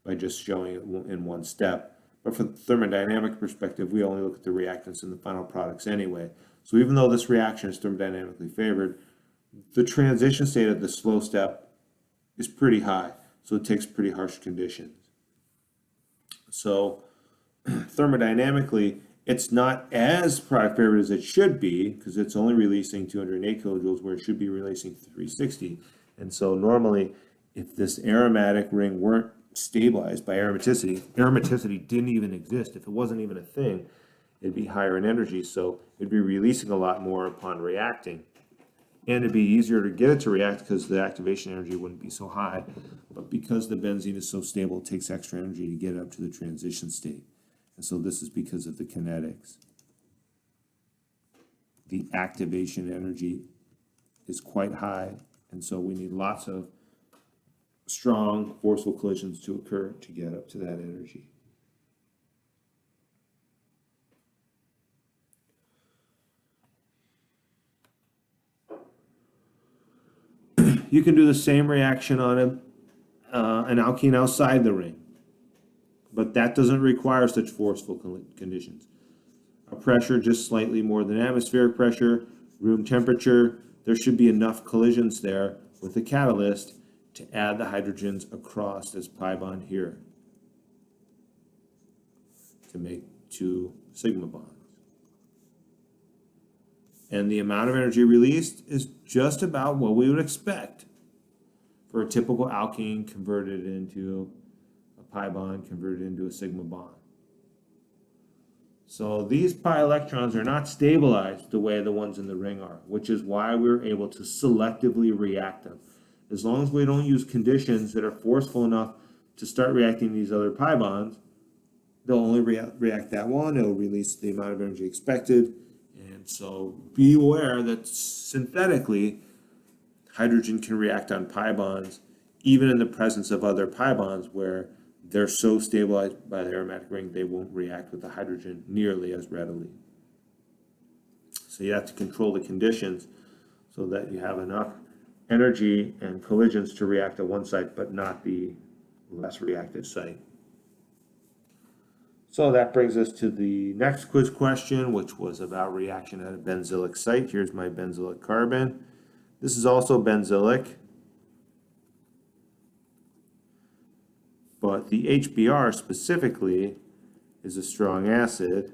by just showing it in one step. But from the thermodynamic perspective, we only look at the reactants and the final products anyway. So even though this reaction is thermodynamically favored, the transition state of the slow step is pretty high. So it takes pretty harsh conditions. So thermodynamically, it's not as product favored as it should be because it's only releasing 208 kilojoules where it should be releasing 360. And so normally, if this aromatic ring weren't stabilized by aromaticity didn't even exist. If it wasn't even a thing, it'd be higher in energy. So it'd be releasing a lot more upon reacting. And it'd be easier to get it to react because the activation energy wouldn't be so high. But because the benzene is so stable, it takes extra energy to get it up to the transition state. And so this is because of the kinetics. The activation energy is quite high, and so we need lots of strong, forceful collisions to occur to get up to that energy. You can do the same reaction on an alkene outside the ring, but that doesn't require such forceful conditions. A pressure just slightly more than atmospheric pressure, room temperature, there should be enough collisions there with the catalyst to add the hydrogens across this pi bond here to make 2 sigma bonds. And the amount of energy released is just about what we would expect for a typical alkene converted into a pi bond, converted into a sigma bond. So these pi electrons are not stabilized the way the ones in the ring are, which is why we're able to selectively react them. As long as we don't use conditions that are forceful enough to start reacting these other pi bonds, they'll only react that one. It'll release the amount of energy expected. And so be aware that synthetically, hydrogen can react on pi bonds, even in the presence of other pi bonds where they're so stabilized by the aromatic ring, they won't react with the hydrogen nearly as readily. So you have to control the conditions so that you have enough energy and collisions to react at one site, but not the less reactive site. So that brings us to the next quiz question, which was about reaction at a benzylic site. Here's my benzylic carbon. This is also benzylic, but the HBr specifically is a strong acid,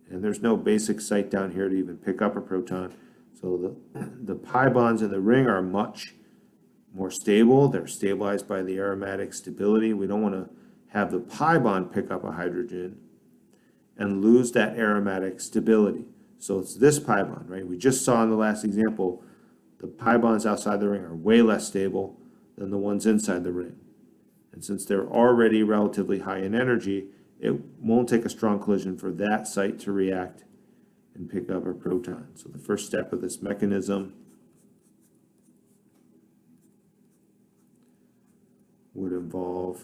and there's no basic site down here to even pick up a proton. So the pi bonds in the ring are much more stable. They're stabilized by the aromatic stability. We don't want to have the pi bond pick up a hydrogen and lose that aromatic stability. So it's this pi bond, right? We just saw in the last example, the pi bonds outside the ring are way less stable than the ones inside the ring. And since they're already relatively high in energy, it won't take a strong collision for that site to react and pick up a proton. So the first step of this mechanism would involve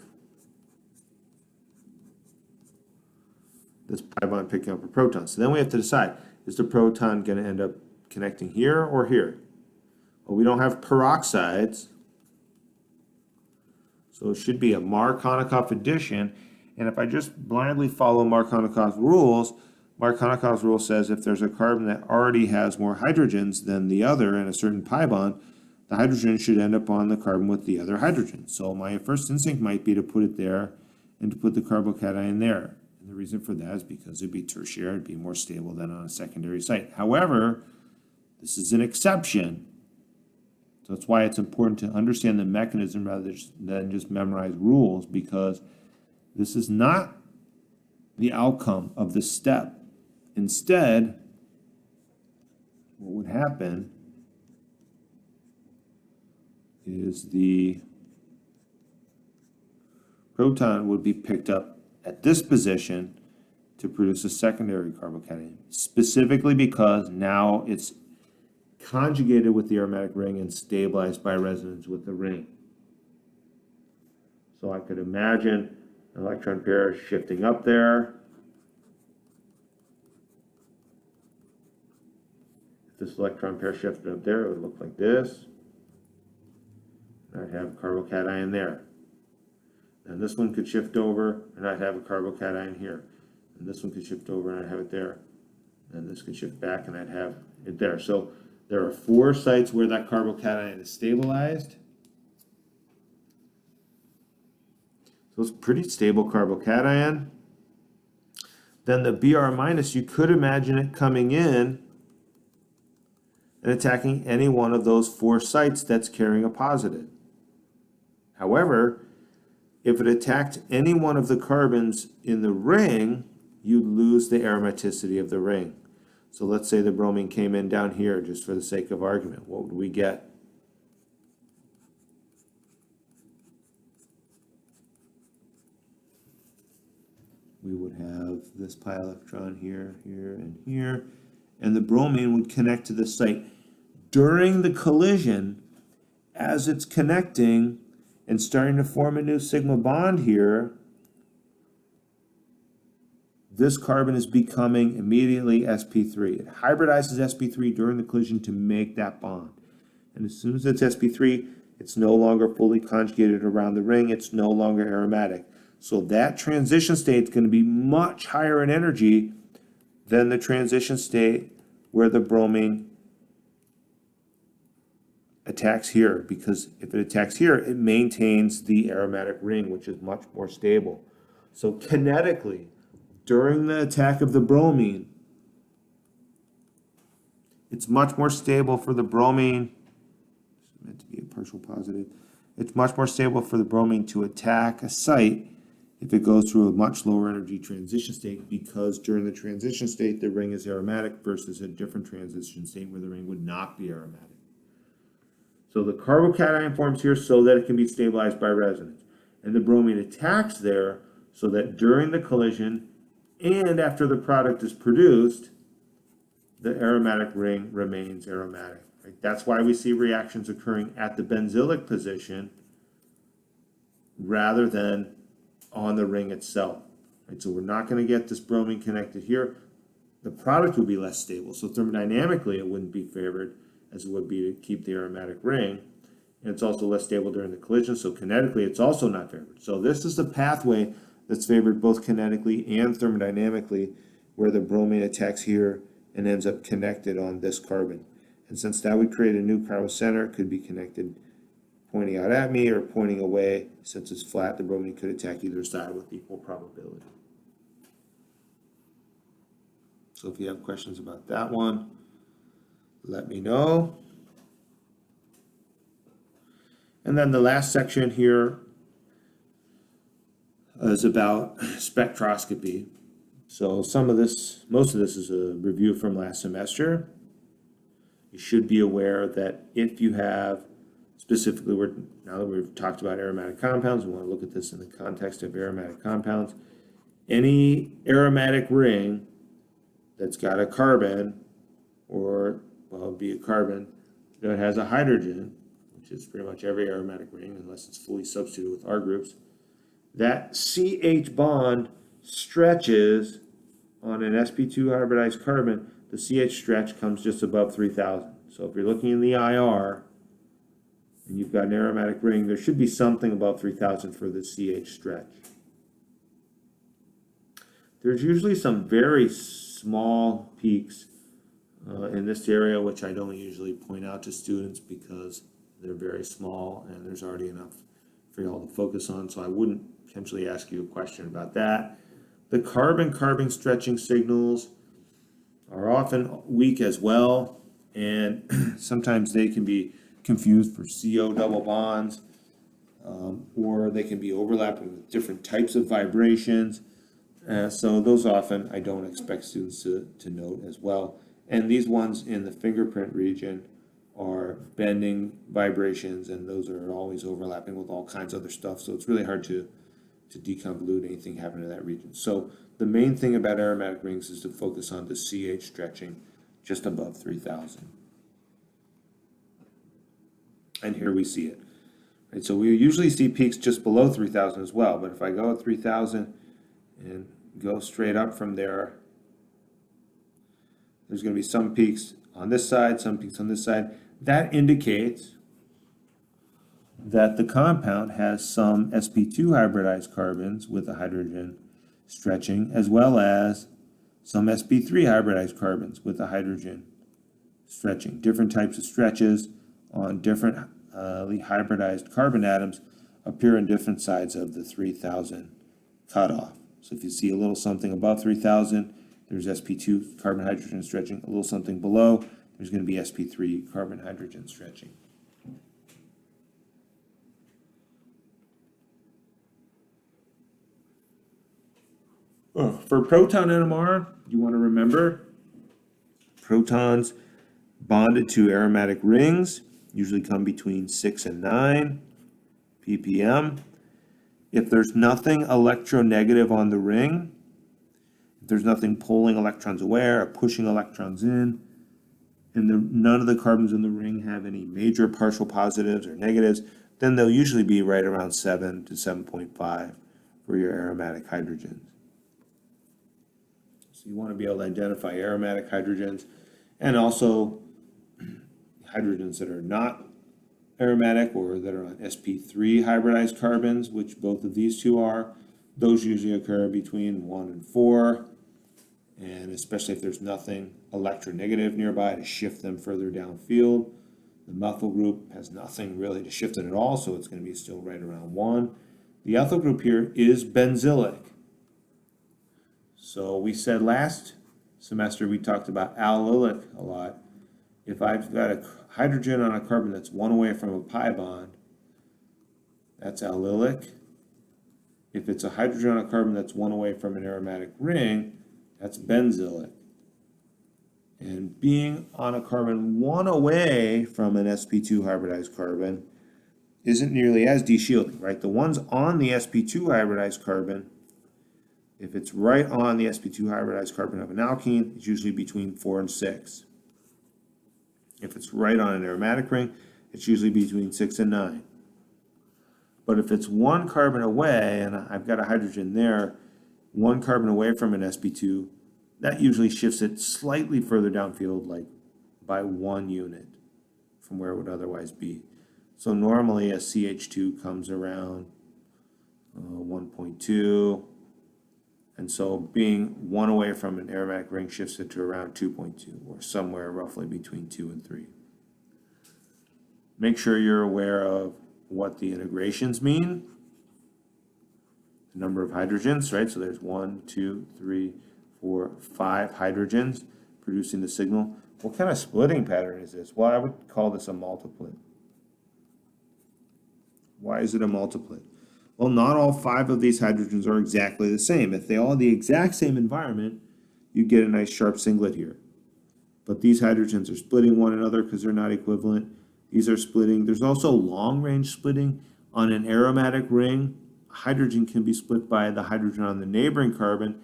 this pi bond picking up a proton. So then we have to decide, is the proton going to end up connecting here or here? Well, we don't have peroxides, so it should be a Markovnikov addition. And if I just blindly follow Markovnikov's rules, Markovnikov's rule says if there's a carbon that already has more hydrogens than the other in a certain pi bond, the hydrogen should end up on the carbon with the other hydrogen. So my first instinct might be to put it there and to put the carbocation there. And the reason for that is because it'd be tertiary, it'd be more stable than on a secondary site. However, this is an exception. So that's why it's important to understand the mechanism rather than just memorize rules, because this is not the outcome of the step. Instead, what would happen is the proton would be picked up at this position to produce a secondary carbocation, specifically because now it's conjugated with the aromatic ring and stabilized by resonance with the ring. So I could imagine an electron pair shifting up there. If this electron pair shifted up there, it would look like this. And I'd have a carbocation there. And this one could shift over, and I'd have a carbocation here. And this one could shift over, and I'd have it there. And this could shift back, and I'd have it there. So there are 4 sites where that carbocation is stabilized. So it's a pretty stable carbocation. Then the Br minus, you could imagine it coming in and attacking any one of those 4 sites that's carrying a positive. However, if it attacked any one of the carbons in the ring, you lose the aromaticity of the ring. So let's say the bromine came in down here, just for the sake of argument. What would we get? We would have this pi electron here, here, and here, and the bromine would connect to the site. During the collision, as it's connecting and starting to form a new sigma bond here, this carbon is becoming immediately sp3. It hybridizes sp3 during the collision to make that bond. And as soon as it's sp3, it's no longer fully conjugated around the ring. It's no longer aromatic. So that transition state is going to be much higher in energy than the transition state where the bromine attacks here, because if it attacks here, it maintains the aromatic ring, which is much more stable. So kinetically, during the attack of the bromine, it's much more stable for the bromine. It's meant to be a partial positive. It's much more stable for the bromine to attack a site if it goes through a much lower energy transition state, because during the transition state, the ring is aromatic versus a different transition state where the ring would not be aromatic. So the carbocation forms here so that it can be stabilized by resonance. And the bromine attacks there so that during the collision and after the product is produced, the aromatic ring remains aromatic. Right? That's why we see reactions occurring at the benzylic position rather than on the ring itself. Right? So we're not going to get this bromine connected here. The product will be less stable. So thermodynamically, it wouldn't be favored as it would be to keep the aromatic ring. And it's also less stable during the collision, so kinetically it's also not favored. So this is the pathway that's favored both kinetically and thermodynamically, where the bromine attacks here and ends up connected on this carbon. And since that would create a new chiral center, it could be connected pointing out at me or pointing away. Since it's flat, the bromine could attack either side with equal probability. So if you have questions about that one, let me know. And then the last section here is about spectroscopy. So most of this is a review from last semester. You should be aware that if you have, specifically, now that we've talked about aromatic compounds, we want to look at this in the context of aromatic compounds. Any aromatic ring that's got a carbon, or, well, it'd be a carbon that has a hydrogen, which is pretty much every aromatic ring, unless it's fully substituted with R groups, that CH bond stretches on an sp2 hybridized carbon. The CH stretch comes just above 3,000. So if you're looking in the IR and you've got an aromatic ring, there should be something above 3,000 for the CH stretch. There's usually some very small peaks in this area, which I don't usually point out to students because they're very small and there's already enough for you all to focus on, so I wouldn't potentially ask you a question about that. The carbon-carbon stretching signals are often weak as well, and sometimes they can be confused for CO double bonds, or they can be overlapping with different types of vibrations. So those often I don't expect students to note as well. And these ones in the fingerprint region are bending vibrations, and those are always overlapping with all kinds of other stuff. So it's really hard to deconvolute anything happening in that region. So the main thing about aromatic rings is to focus on the CH stretching just above 3,000. And here we see it. Right, so we usually see peaks just below 3,000 as well, but if I go at 3,000 and go straight up from there, there's going to be some peaks on this side, some peaks on this side. That indicates that the compound has some sp2 hybridized carbons with a hydrogen stretching, as well as some sp3 hybridized carbons with a hydrogen stretching. Different types of stretches on different hybridized carbon atoms appear on different sides of the 3,000 cutoff. So if you see a little something above 3,000, there's sp2 carbon hydrogen stretching. A little something below, there's going to be sp3 carbon hydrogen stretching. For proton NMR, you want to remember protons bonded to aromatic rings usually come between 6 and 9 ppm. If there's nothing electronegative on the ring, if there's nothing pulling electrons away or pushing electrons in, and none of the carbons in the ring have any major partial positives or negatives, then they'll usually be right around 7 to 7.5 for your aromatic hydrogens. So you want to be able to identify aromatic hydrogens and also hydrogens that are not aromatic or that are on sp3 hybridized carbons, which both of these two are. Those usually occur between 1 and 4, and especially if there's nothing electronegative nearby to shift them further downfield. The methyl group has nothing really to shift it at all, so it's going to be still right around 1. The ethyl group here is benzylic. So we said last semester we talked about allylic a lot. If I've got a hydrogen on a carbon that's 1 away from a pi bond, that's allylic. If it's a hydrogen on a carbon that's 1 away from an aromatic ring, that's benzylic. And being on a carbon 1 away from an sp2 hybridized carbon isn't nearly as deshielding, right? The ones on the sp2 hybridized carbon, if it's right on the sp2 hybridized carbon of an alkene, it's usually between 4 and 6. If it's right on an aromatic ring, it's usually between 6 and 9. But if it's 1 carbon away, and I've got a hydrogen there, 1 carbon away from an sp2, that usually shifts it slightly further downfield, like by 1 unit from where it would otherwise be. So normally a CH2 comes around 1.2, and so being 1 away from an aromatic ring shifts it to around 2.2, or somewhere roughly between 2 and 3. Make sure you're aware of what the integrations mean. The number of hydrogens, right? So there's 1, 2, 3, 4, 5 hydrogens producing the signal. What kind of splitting pattern is this? Well, I would call this a multiplet. Why is it a multiplet? Well, not all 5 of these hydrogens are exactly the same. If they all have the exact same environment, you get a nice sharp singlet here. But these hydrogens are splitting one another because they're not equivalent. These are splitting. There's also long-range splitting. On an aromatic ring, hydrogen can be split by the hydrogen on the neighboring carbon,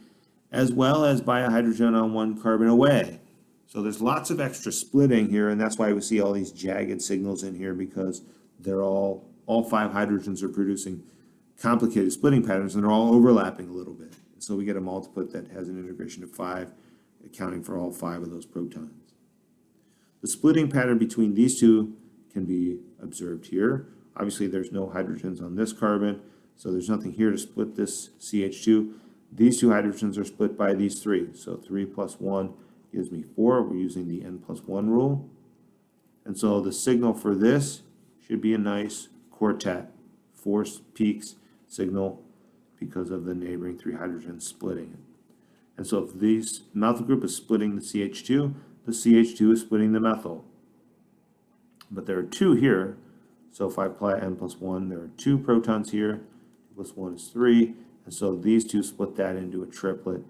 as well as by a hydrogen on 1 carbon away. So there's lots of extra splitting here, and that's why we see all these jagged signals in here, because they're all 5 hydrogens are producing complicated splitting patterns, and they're all overlapping a little bit. So we get a multiplet that has an integration of 5, accounting for all 5 of those protons. The splitting pattern between these two can be observed here. Obviously, there's no hydrogens on this carbon, so there's nothing here to split this CH2. These 2 hydrogens are split by these 3. So 3 plus 1 gives me 4. We're using the n plus 1 rule. And so the signal for this should be a nice quartet, 4 peaks signal because of the neighboring 3 hydrogens splitting it. And so if this methyl group is splitting the CH2 is splitting the methyl. But there are 2 here, so if I apply n plus 1, there are 2 protons here, 2 plus 1 is 3, and so these 2 split that into a triplet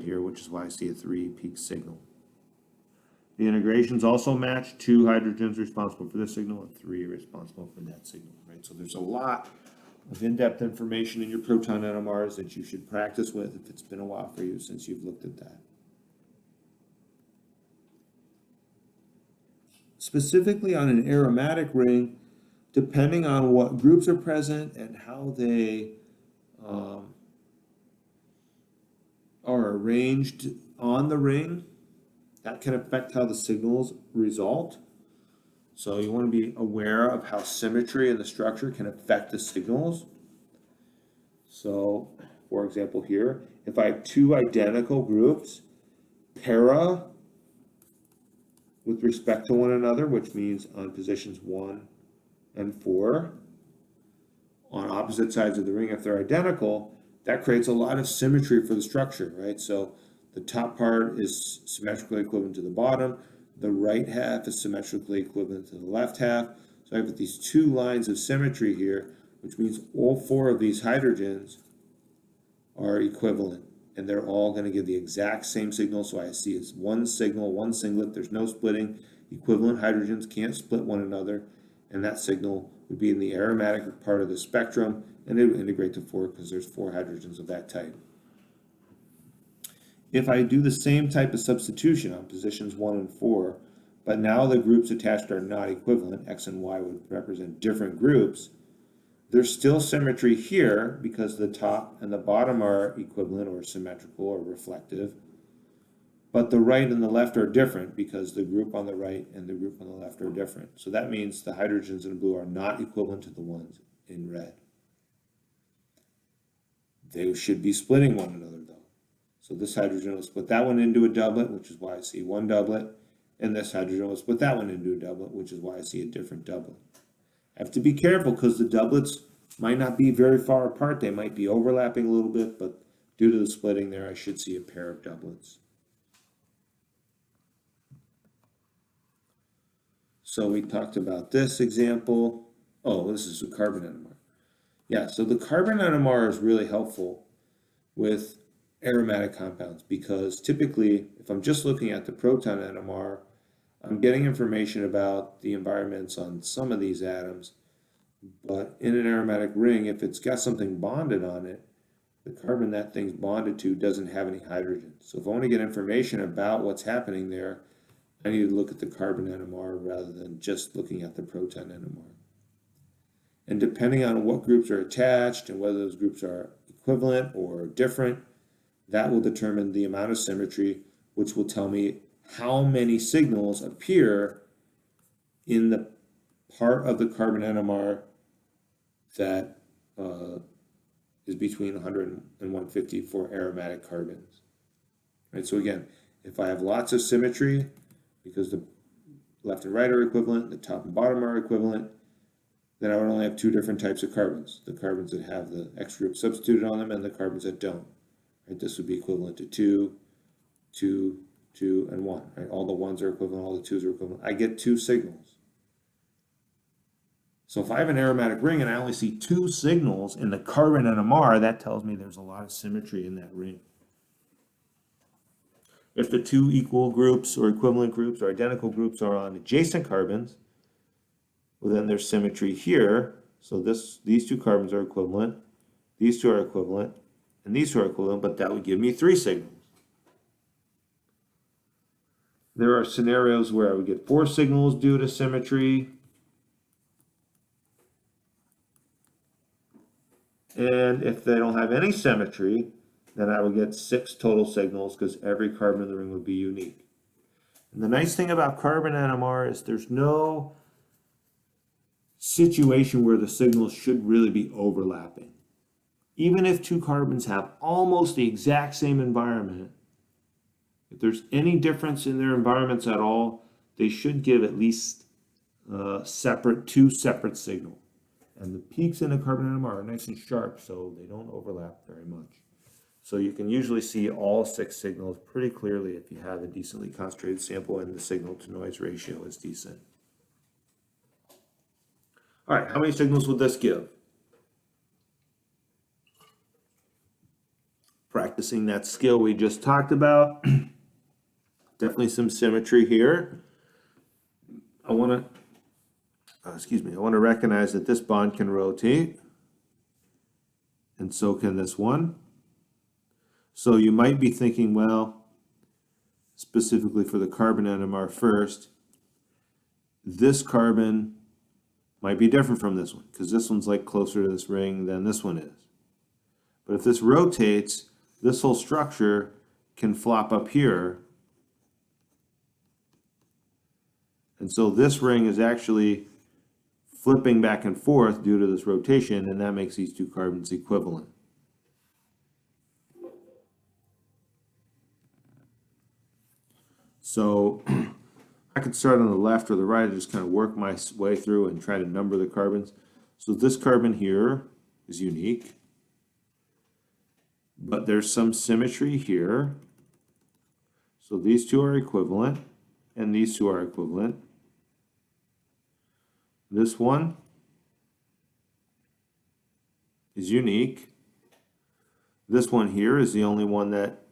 here, which is why I see a 3-peak signal. The integrations also match 2 hydrogens responsible for this signal and 3 responsible for that signal, right? So there's a lot of in-depth information in your Proton NMRs that you should practice with if it's been a while for you since you've looked at that. Specifically on an aromatic ring, depending on what groups are present and how they are arranged on the ring, that can affect how the signals result. So you want to be aware of how symmetry in the structure can affect the signals. So, for example here, if I have 2 identical groups, para with respect to one another, which means on positions 1 and 4, on opposite sides of the ring, if they're identical, that creates a lot of symmetry for the structure, right? So the top part is symmetrically equivalent to the bottom. The right half is symmetrically equivalent to the left half. So I have these 2 lines of symmetry here, which means all 4 of these hydrogens are equivalent, and they're all going to give the exact same signal. So I see it's 1 signal, 1 singlet. There's no splitting. Equivalent hydrogens can't split one another, and that signal would be in the aromatic part of the spectrum, and it would integrate to 4 because there's 4 hydrogens of that type. If I do the same type of substitution on positions 1 and 4, but now the groups attached are not equivalent, X and Y would represent different groups, there's still symmetry here because the top and the bottom are equivalent or symmetrical or reflective. but the right and the left are different because the group on the right and the group on the left are different. So that means the hydrogens in blue are not equivalent to the ones in red. They should be splitting one another though. So this hydrogen will split that one into a doublet, which is why I see one doublet, and this hydrogen will split that one into a doublet, which is why I see a different doublet. I have to be careful because the doublets might not be very far apart. They might be overlapping a little bit, but due to the splitting there, I should see a pair of doublets. So we talked about this example. Oh, this is a carbon NMR. Yeah, so the carbon NMR is really helpful with aromatic compounds because typically, if I'm just looking at the proton NMR, I'm getting information about the environments on some of these atoms, but in an aromatic ring, if it's got something bonded on it, the carbon that thing's bonded to doesn't have any hydrogen. So if I want to get information about what's happening there, I need to look at the carbon NMR rather than just looking at the proton NMR. And depending on what groups are attached and whether those groups are equivalent or different, that will determine the amount of symmetry, which will tell me how many signals appear in the part of the carbon NMR that is between 100 and 150 for aromatic carbons. Right, so again, if I have lots of symmetry, because the left and right are equivalent, the top and bottom are equivalent, then I would only have two different types of carbons. The carbons that have the X group substituted on them and the carbons that don't. Right, this would be equivalent to 2, 2, 2, and 1. Right? All the 1s are equivalent, all the 2s are equivalent. I get two signals. So if I have an aromatic ring and I only see two signals in the carbon NMR, that tells me there's a lot of symmetry in that ring. If the two equal groups or equivalent groups or identical groups are on adjacent carbons, well then there's symmetry here. So these two carbons are equivalent, these two are equivalent, and these two are equivalent, but that would give me three signals. There are scenarios where I would get four signals due to symmetry. And if they don't have any symmetry, then I would get 6 total signals because every carbon in the ring would be unique. And the nice thing about carbon NMR is there's no situation where the signals should really be overlapping. Even if two carbons have almost the exact same environment, if there's any difference in their environments at all, they should give at least two separate signals. And the peaks in a carbon NMR are nice and sharp, so they don't overlap very much. So you can usually see all 6 signals pretty clearly if you have a decently concentrated sample and the signal to noise ratio is decent. All right, how many signals would this give? Practicing that skill we just talked about. Definitely some symmetry here. I want to recognize that this bond can rotate, and so can this one. So you might be thinking, well, specifically for the carbon NMR first, this carbon might be different from this one, because this one's like closer to this ring than this one is. But if this rotates, this whole structure can flop up here. And so this ring is actually flipping back and forth due to this rotation, and that makes these two carbons equivalent. So I could start on the left or the right and just kind of work my way through and try to number the carbons. So this carbon here is unique, but there's some symmetry here. So these two are equivalent, and these two are equivalent. This one is unique. This one here is the only one that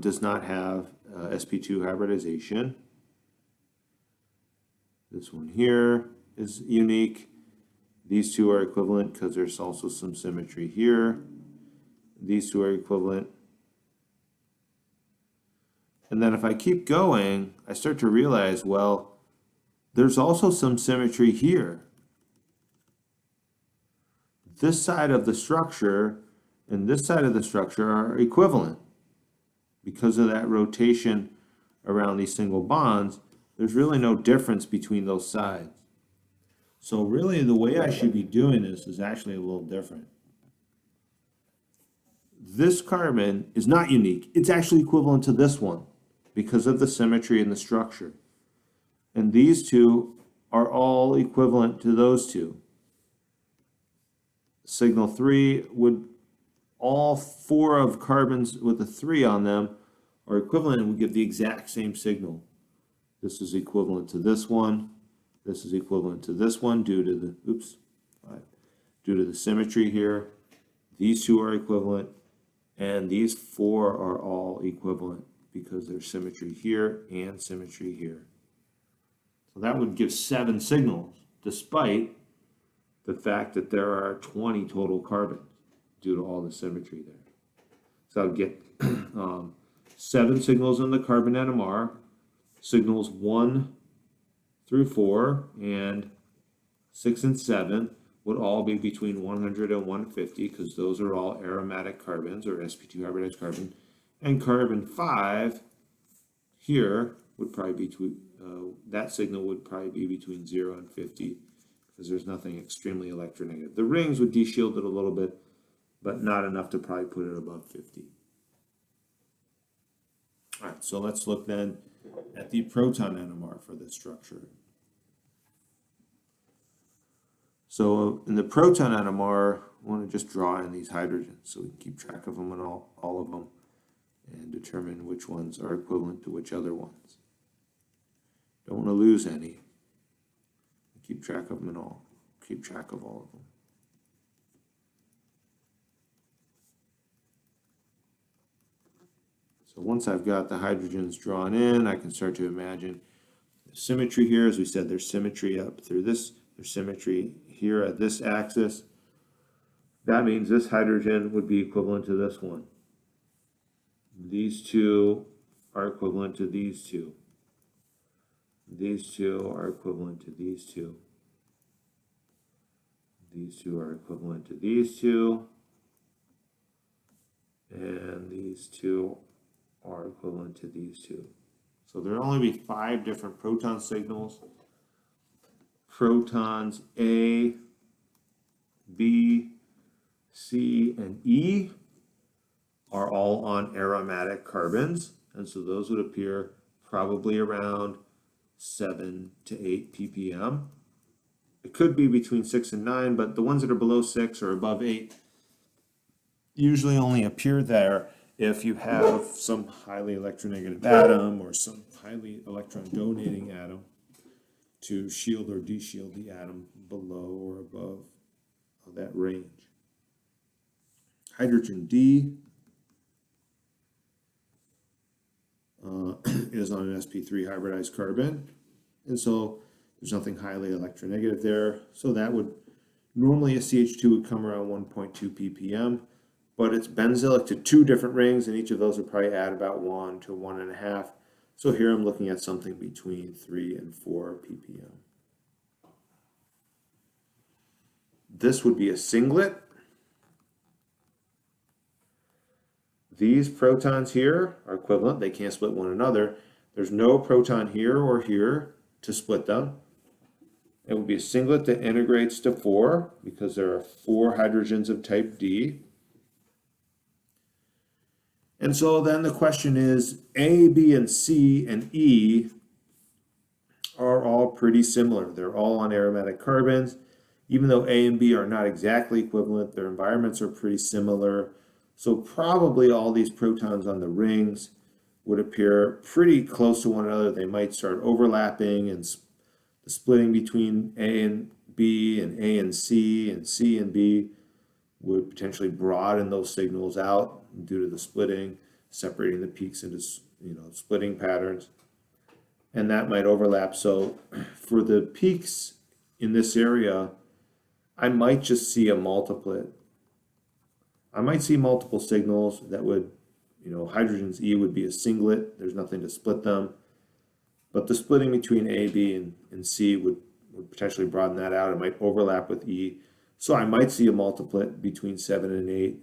does not have sp2 hybridization. This one here is unique. These two are equivalent because there's also some symmetry here. These two are equivalent. And then if I keep going, I start to realize, well, there's also some symmetry here. This side of the structure and this side of the structure are equivalent. because of that rotation around these single bonds, there's really no difference between those sides. So really the way I should be doing this is actually a little different. This carbon is not unique. It's actually equivalent to this one because of the symmetry in the structure. And these two are all equivalent to those two. Signal 3 would, all 4 of carbons with a 3 on them are equivalent and would give the exact same signal. This is equivalent to this one. This is equivalent to this one due to the, due to the symmetry here. These two are equivalent, and these 4 are all equivalent because there's symmetry here and symmetry here. So that would give 7 signals, despite the fact that there are 20 total carbons due to all the symmetry there. So I'll get 7 signals in the carbon NMR, signals 1 through 4, and 6 and 7 would all be between 100 and 150 because those are all aromatic carbons or sp2 hybridized carbon. And carbon 5 here would probably be between, that signal would probably be between 0 and 50 because there's nothing extremely electronegative. The rings would deshield it a little bit, but not enough to probably put it above 50. All right, so let's look then at the proton NMR for this structure. So in the proton NMR, I want to just draw in these hydrogens so we can keep track of them and all of them and determine which ones are equivalent to which other ones. Don't want to lose any. Keep track of them and all. Keep track of all of them. So once I've got the hydrogens drawn in, I can start to imagine the symmetry here. As we said, there's symmetry up through this. There's symmetry here at this axis. That means this hydrogen would be equivalent to this one. These two are equivalent to these two. These two are equivalent to these two. These two are equivalent to these two. And these two are equivalent to these two. So there'll only be 5 different proton signals. Protons A, B, C, and E are all on aromatic carbons. And so those would appear probably around 7 to 8 ppm. It could be between 6 and 9, but the ones that are below 6 or above 8 usually only appear there if you have some highly electronegative atom or some highly electron donating atom to shield or deshield the atom below or above that range. Hydrogen D is on an sp3 hybridized carbon, and so there's nothing highly electronegative there. So that would, normally a CH2 would come around 1.2 ppm, but it's benzylic to 2 different rings, and each of those would probably add about 1 to 1.5. So here I'm looking at something between 3 and 4 ppm. This would be a singlet. These protons here are equivalent. They can't split one another. There's no proton here or here to split them. It would be a singlet that integrates to 4 because there are 4 hydrogens of type D. And so then the question is, A, B, and C, and E are all pretty similar. They're all on aromatic carbons. Even though A and B are not exactly equivalent, their environments are pretty similar. So probably all these protons on the rings would appear pretty close to one another. They might start overlapping, and the splitting between A and B and A and C and B would potentially broaden those signals out due to the splitting, separating the peaks into, splitting patterns. And that might overlap. So for the peaks in this area, I might just see a multiplet. I might see multiple signals that would, hydrogens E would be a singlet. There's nothing to split them. But the splitting between A, B, and C would potentially broaden that out. It might overlap with E. So I might see a multiplet between 7 and 8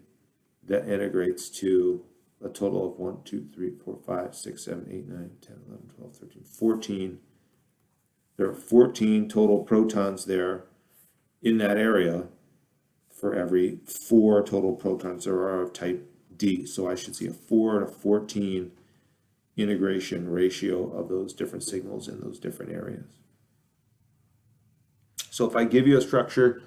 that integrates to a total of 1, 2, 3, 4, 5, 6, 7, 8, 9, 10, 11, 12, 13, 14. There are 14 total protons there in that area for every 4 total protons there are of type D. So I should see a 4 to 14 integration ratio of those different signals in those different areas. So if I give you a structure,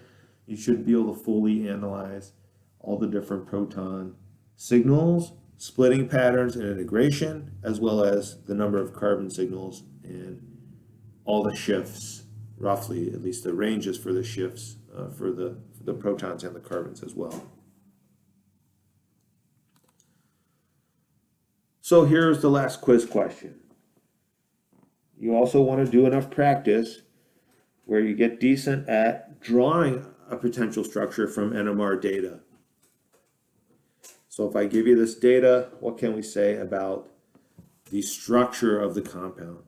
you should be able to fully analyze all the different proton signals, splitting patterns, and integration, as well as the number of carbon signals and all the shifts, roughly, at least the ranges for the shifts for the protons and the carbons as well. So here's the last quiz question. You also want to do enough practice where you get decent at drawing a potential structure from NMR data. So if I give you this data, what can we say about the structure of the compound?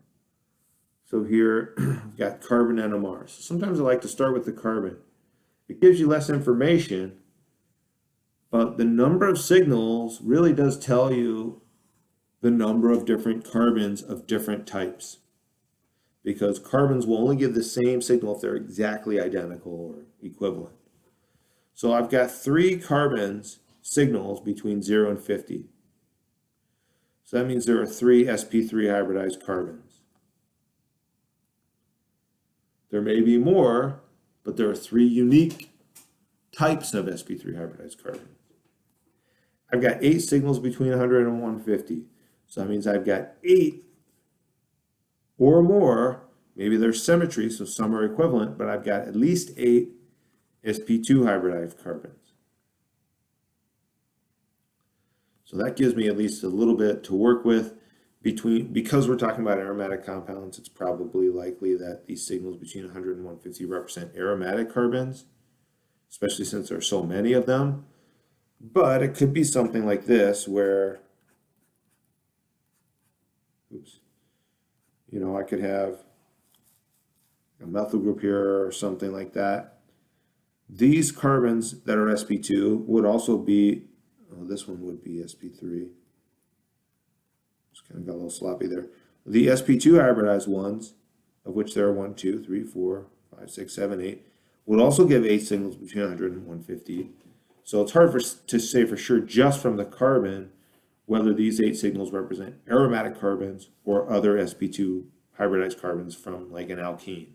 So here we've got carbon NMR. So sometimes I like to start with the carbon. It gives you less information, but the number of signals really does tell you the number of different carbons of different types, because carbons will only give the same signal if they're exactly identical or equivalent. So I've got 3 carbons signals between 0 and 50. So that means there are 3 sp3 hybridized carbons. There may be more, but there are 3 unique types of sp3 hybridized carbons. I've got 8 signals between 100 and 150. So that means I've got 8 or more. Maybe there's symmetry, so some are equivalent, but I've got at least 8 sp2 hybridized carbons. So that gives me at least a little bit to work with. Because we're talking about aromatic compounds, it's probably likely that these signals between 100 and 150 represent aromatic carbons, especially since there are so many of them. But it could be something like this where, I could have a methyl group here or something like that. These carbons that are sp2 would also be, this one would be sp3. Just kind of got a little sloppy there. The sp2 hybridized ones, of which there are 1, 2, 3, 4, 5, 6, 7, 8, would also give 8 signals between 100 and 150. So it's hard to say for sure just from the carbon whether these 8 signals represent aromatic carbons or other sp2 hybridized carbons from like an alkene.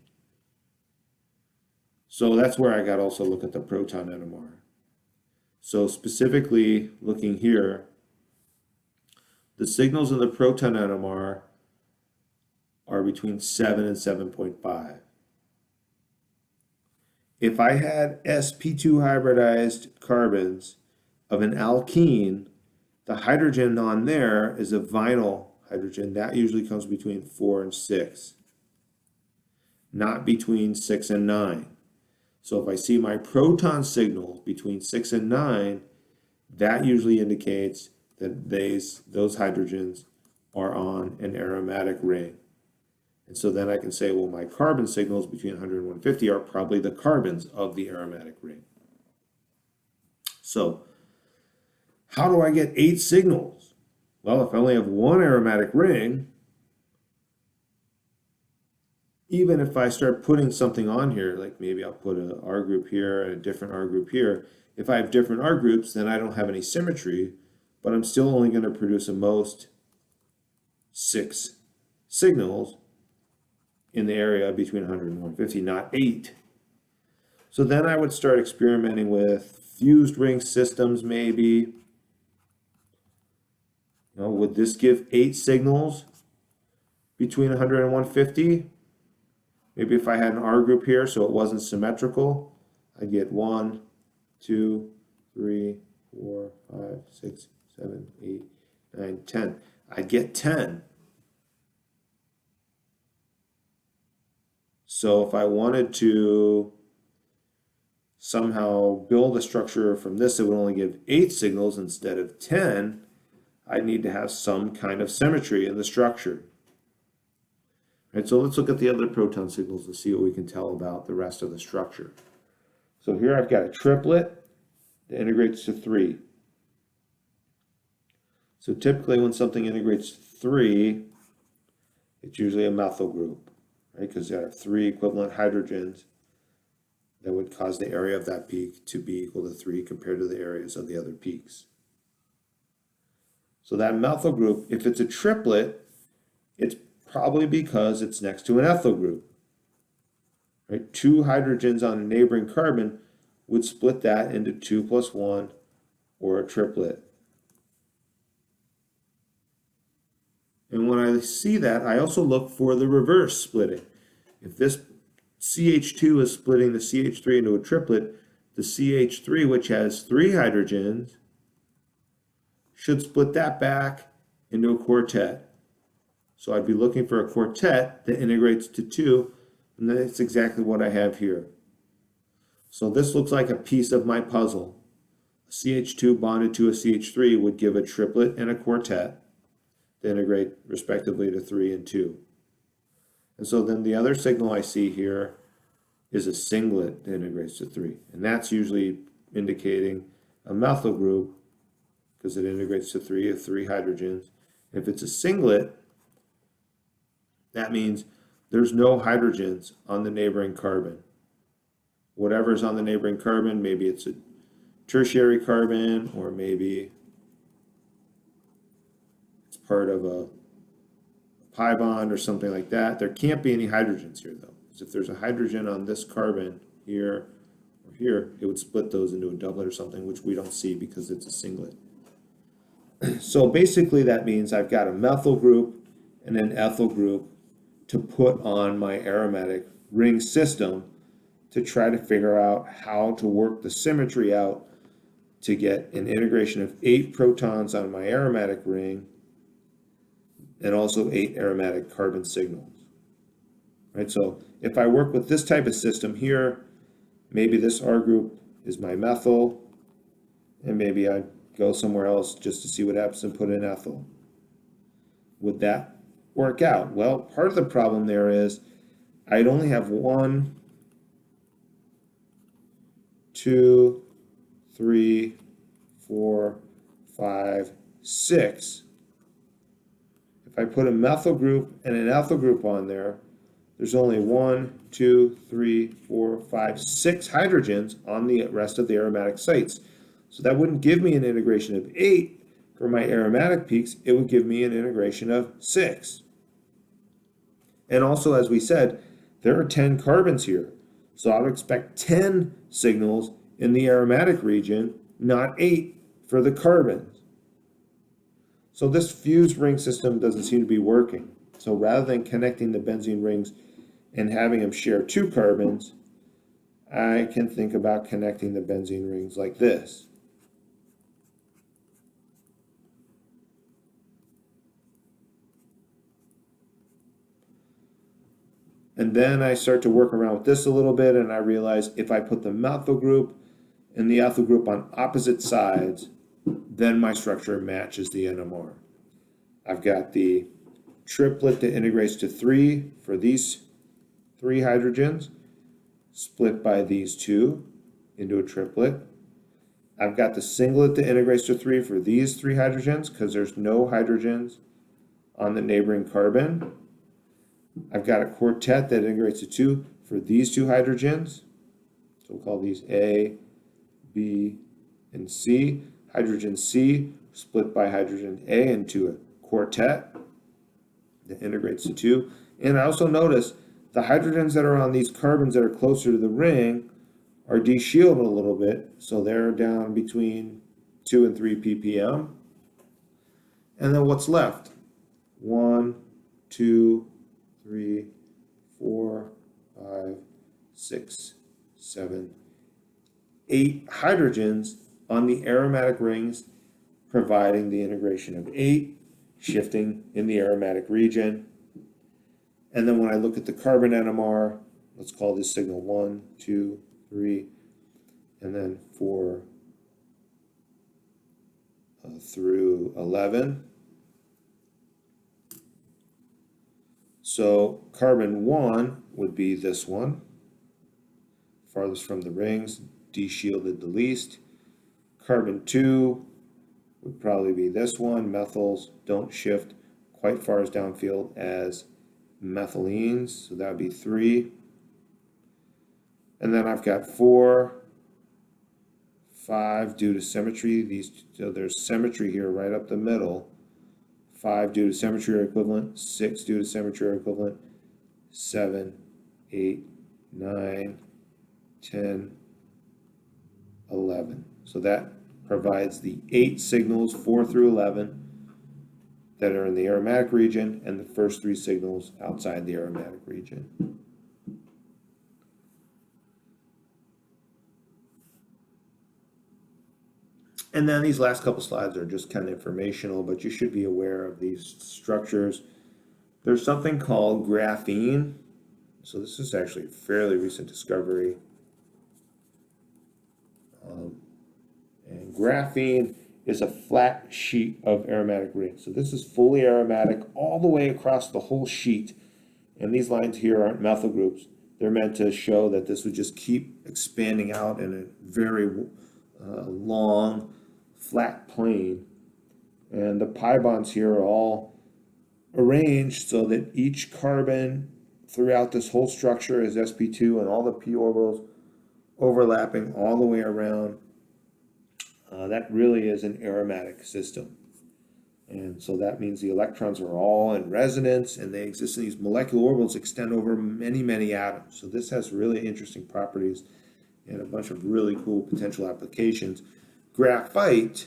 So that's where I got to also look at the proton NMR. So specifically looking here, the signals in the proton NMR are between 7 and 7.5. If I had sp2 hybridized carbons of an alkene, the hydrogen on there is a vinyl hydrogen. That usually comes between 4 and 6, not between 6 and 9. So if I see my proton signal between 6 and 9, that usually indicates that those hydrogens are on an aromatic ring. And so then I can say, well, my carbon signals between 100 and 150 are probably the carbons of the aromatic ring. So how do I get 8 signals? Well, if I only have one aromatic ring, even if I start putting something on here, like maybe I'll put an R group here and a different R group here, if I have different R groups, then I don't have any symmetry, but I'm still only going to produce at most 6 signals in the area between 100 and 150, not 8. So then I would start experimenting with fused ring systems maybe. Would this give 8 signals between 100 and 150? Maybe if I had an R group here so it wasn't symmetrical, I'd get 1, 2, 3, 4, 5, 6, 7, 8, 9, 10. I'd get 10. So if I wanted to somehow build a structure from this that would only give 8 signals instead of 10, I need to have some kind of symmetry in the structure. Right, so let's look at the other proton signals to see what we can tell about the rest of the structure. So here I've got a triplet that integrates to 3. So typically when something integrates 3, it's usually a methyl group, right? Because there are 3 equivalent hydrogens that would cause the area of that peak to be equal to 3 compared to the areas of the other peaks. So that methyl group, if it's a triplet, it's probably because it's next to an ethyl group. Right? 2 hydrogens on a neighboring carbon would split that into 2 plus 1 or a triplet. And when I see that, I also look for the reverse splitting. If this CH2 is splitting the CH3 into a triplet, the CH3, which has 3 hydrogens, should split that back into a quartet. So I'd be looking for a quartet that integrates to 2, and that's exactly what I have here. So this looks like a piece of my puzzle. A CH2 bonded to a CH3 would give a triplet and a quartet that integrate respectively to 3 and 2. And so then the other signal I see here is a singlet that integrates to 3. And that's usually indicating a methyl group because it integrates to 3 of 3 hydrogens. If it's a singlet, that means there's no hydrogens on the neighboring carbon. Whatever's on the neighboring carbon, maybe it's a tertiary carbon, or maybe it's part of a pi bond or something like that. There can't be any hydrogens here, though. Because if there's a hydrogen on this carbon here or here, it would split those into a doublet or something, which we don't see because it's a singlet. So basically that means I've got a methyl group and an ethyl group to put on my aromatic ring system to try to figure out how to work the symmetry out to get an integration of 8 protons on my aromatic ring and also 8 aromatic carbon signals. Right? So if I work with this type of system here, maybe this R group is my methyl, and maybe I go somewhere else just to see what happens and put in ethyl. Would that work out? Well, part of the problem there is I'd only have 1, 2, 3, 4, 5, 6. If I put a methyl group and an ethyl group on there, there's only 1, 2, 3, 4, 5, 6 hydrogens on the rest of the aromatic sites. So that wouldn't give me an integration of 8 for my aromatic peaks. It would give me an integration of 6. And also, as we said, there are 10 carbons here. So I would expect 10 signals in the aromatic region, not 8 for the carbons. So this fused ring system doesn't seem to be working. So rather than connecting the benzene rings and having them share 2 carbons, I can think about connecting the benzene rings like this. And then I start to work around with this a little bit, and I realize if I put the methyl group and the ethyl group on opposite sides, then my structure matches the NMR. I've got the triplet that integrates to 3 for these 3 hydrogens, split by these 2 into a triplet. I've got the singlet that integrates to 3 for these 3 hydrogens because there's no hydrogens on the neighboring carbon. I've got a quartet that integrates to 2 for these 2 hydrogens. So we'll call these A, B, and C. Hydrogen C split by hydrogen A into a quartet that integrates to 2. And I also notice the hydrogens that are on these carbons that are closer to the ring are de-shielded a little bit. So they're down between 2 and 3 ppm. And then what's left? 1, 2, 3, 4, 5, 6, 7, 8 hydrogens on the aromatic rings, providing the integration of 8, shifting in the aromatic region. And then when I look at the carbon NMR, let's call this signal 1, 2, 3, and then 4 through 11. So carbon 1 would be this one, farthest from the rings, de-shielded the least. Carbon 2 would probably be this one. Methyls don't shift quite far as downfield as methylenes, so that would be 3. And then I've got 4, 5 due to symmetry. So there's symmetry here right up the middle. 5 due to symmetry or equivalent, 6 due to symmetry or equivalent, 7, 8, 9, 10, 11. So that provides the 8 signals, 4 through 11, that are in the aromatic region, and the first 3 signals outside the aromatic region. And then these last couple slides are just kind of informational, but you should be aware of these structures. There's something called graphene. So this is actually a fairly recent discovery. And graphene is a flat sheet of aromatic rings. So this is fully aromatic all the way across the whole sheet. And these lines here aren't methyl groups. They're meant to show that this would just keep expanding out in a very long, flat plane. And the pi bonds here are all arranged so that each carbon throughout this whole structure is sp2, and all the p orbitals overlapping all the way around. That really is an aromatic system. And so that means the electrons are all in resonance, and they exist in these molecular orbitals extend over many, many atoms. So this has really interesting properties and a bunch of really cool potential applications. Graphite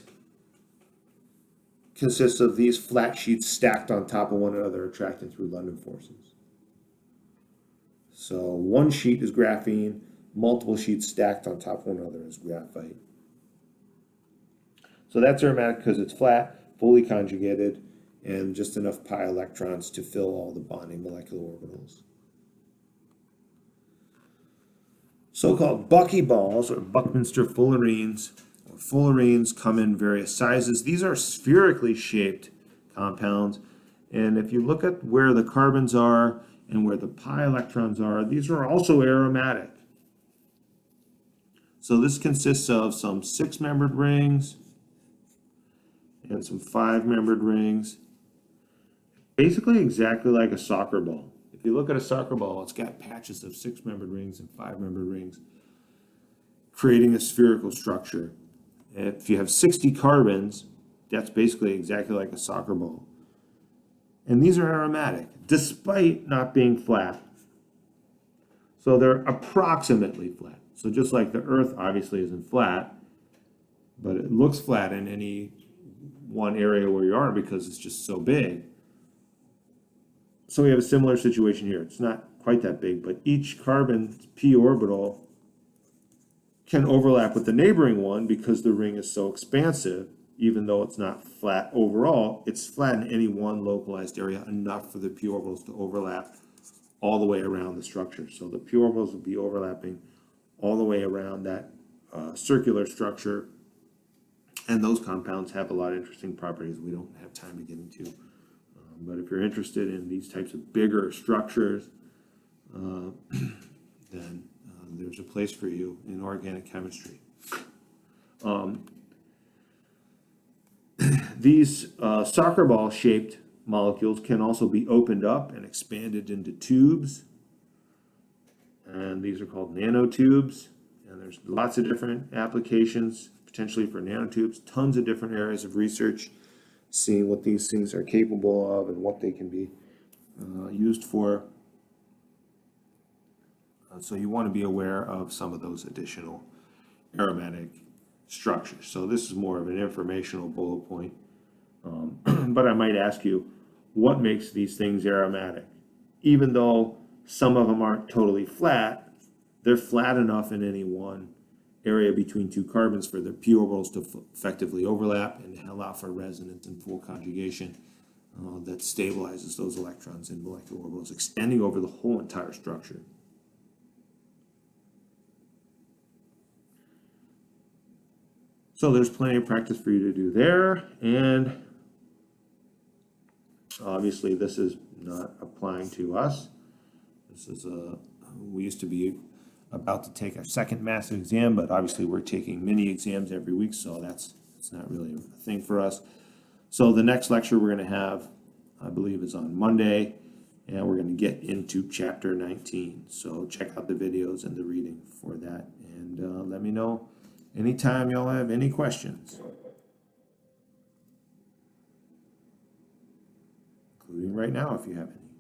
consists of these flat sheets stacked on top of one another, attracted through London forces. So one sheet is graphene, multiple sheets stacked on top of one another is graphite. So that's aromatic because it's flat, fully conjugated, and just enough pi electrons to fill all the bonding molecular orbitals. So-called buckyballs, or Buckminster fullerenes, or fullerenes, come in various sizes. These are spherically shaped compounds, and if you look at where the carbons are and where the pi electrons are, these are also aromatic. So this consists of some 6-membered rings and some 5-membered rings. Basically exactly like a soccer ball. If you look at a soccer ball, it's got patches of 6-membered rings and 5-membered rings, creating a spherical structure. If you have 60 carbons, that's basically exactly like a soccer ball. And these are aromatic, despite not being flat. So they're approximately flat. So just like the Earth obviously isn't flat, but it looks flat in any one area where you are because it's just so big. So we have a similar situation here. It's not quite that big, but each carbon's p orbital can overlap with the neighboring one because the ring is so expansive. Even though it's not flat overall, it's flat in any one localized area enough for the p orbitals to overlap all the way around the structure. So the p orbitals will be overlapping all the way around that circular structure. And those compounds have a lot of interesting properties we don't have time to get into. But if you're interested in these types of bigger structures, then there's a place for you in organic chemistry. These soccer ball shaped molecules can also be opened up and expanded into tubes. And these are called nanotubes. And there's lots of different applications, potentially for nanotubes, tons of different areas of research, seeing what these things are capable of and what they can be used for. So you want to be aware of some of those additional aromatic structures. So this is more of an informational bullet point. But I might ask you, what makes these things aromatic? Even though some of them aren't totally flat, they're flat enough in any one area between two carbons for their p orbitals to effectively overlap and allow for resonance and full conjugation that stabilizes those electrons in molecular orbitals, extending over the whole entire structure. So there's plenty of practice for you to do there, and obviously this is not applying to us. This is we used to be about to take our second massive exam, but obviously we're taking mini exams every week, so that's It's not really a thing for us. So the next lecture we're going to have, I believe, is on Monday, and we're going to get into chapter 19. So check out the videos and the reading for that, and let me know anytime y'all have any questions, including right now if you have any.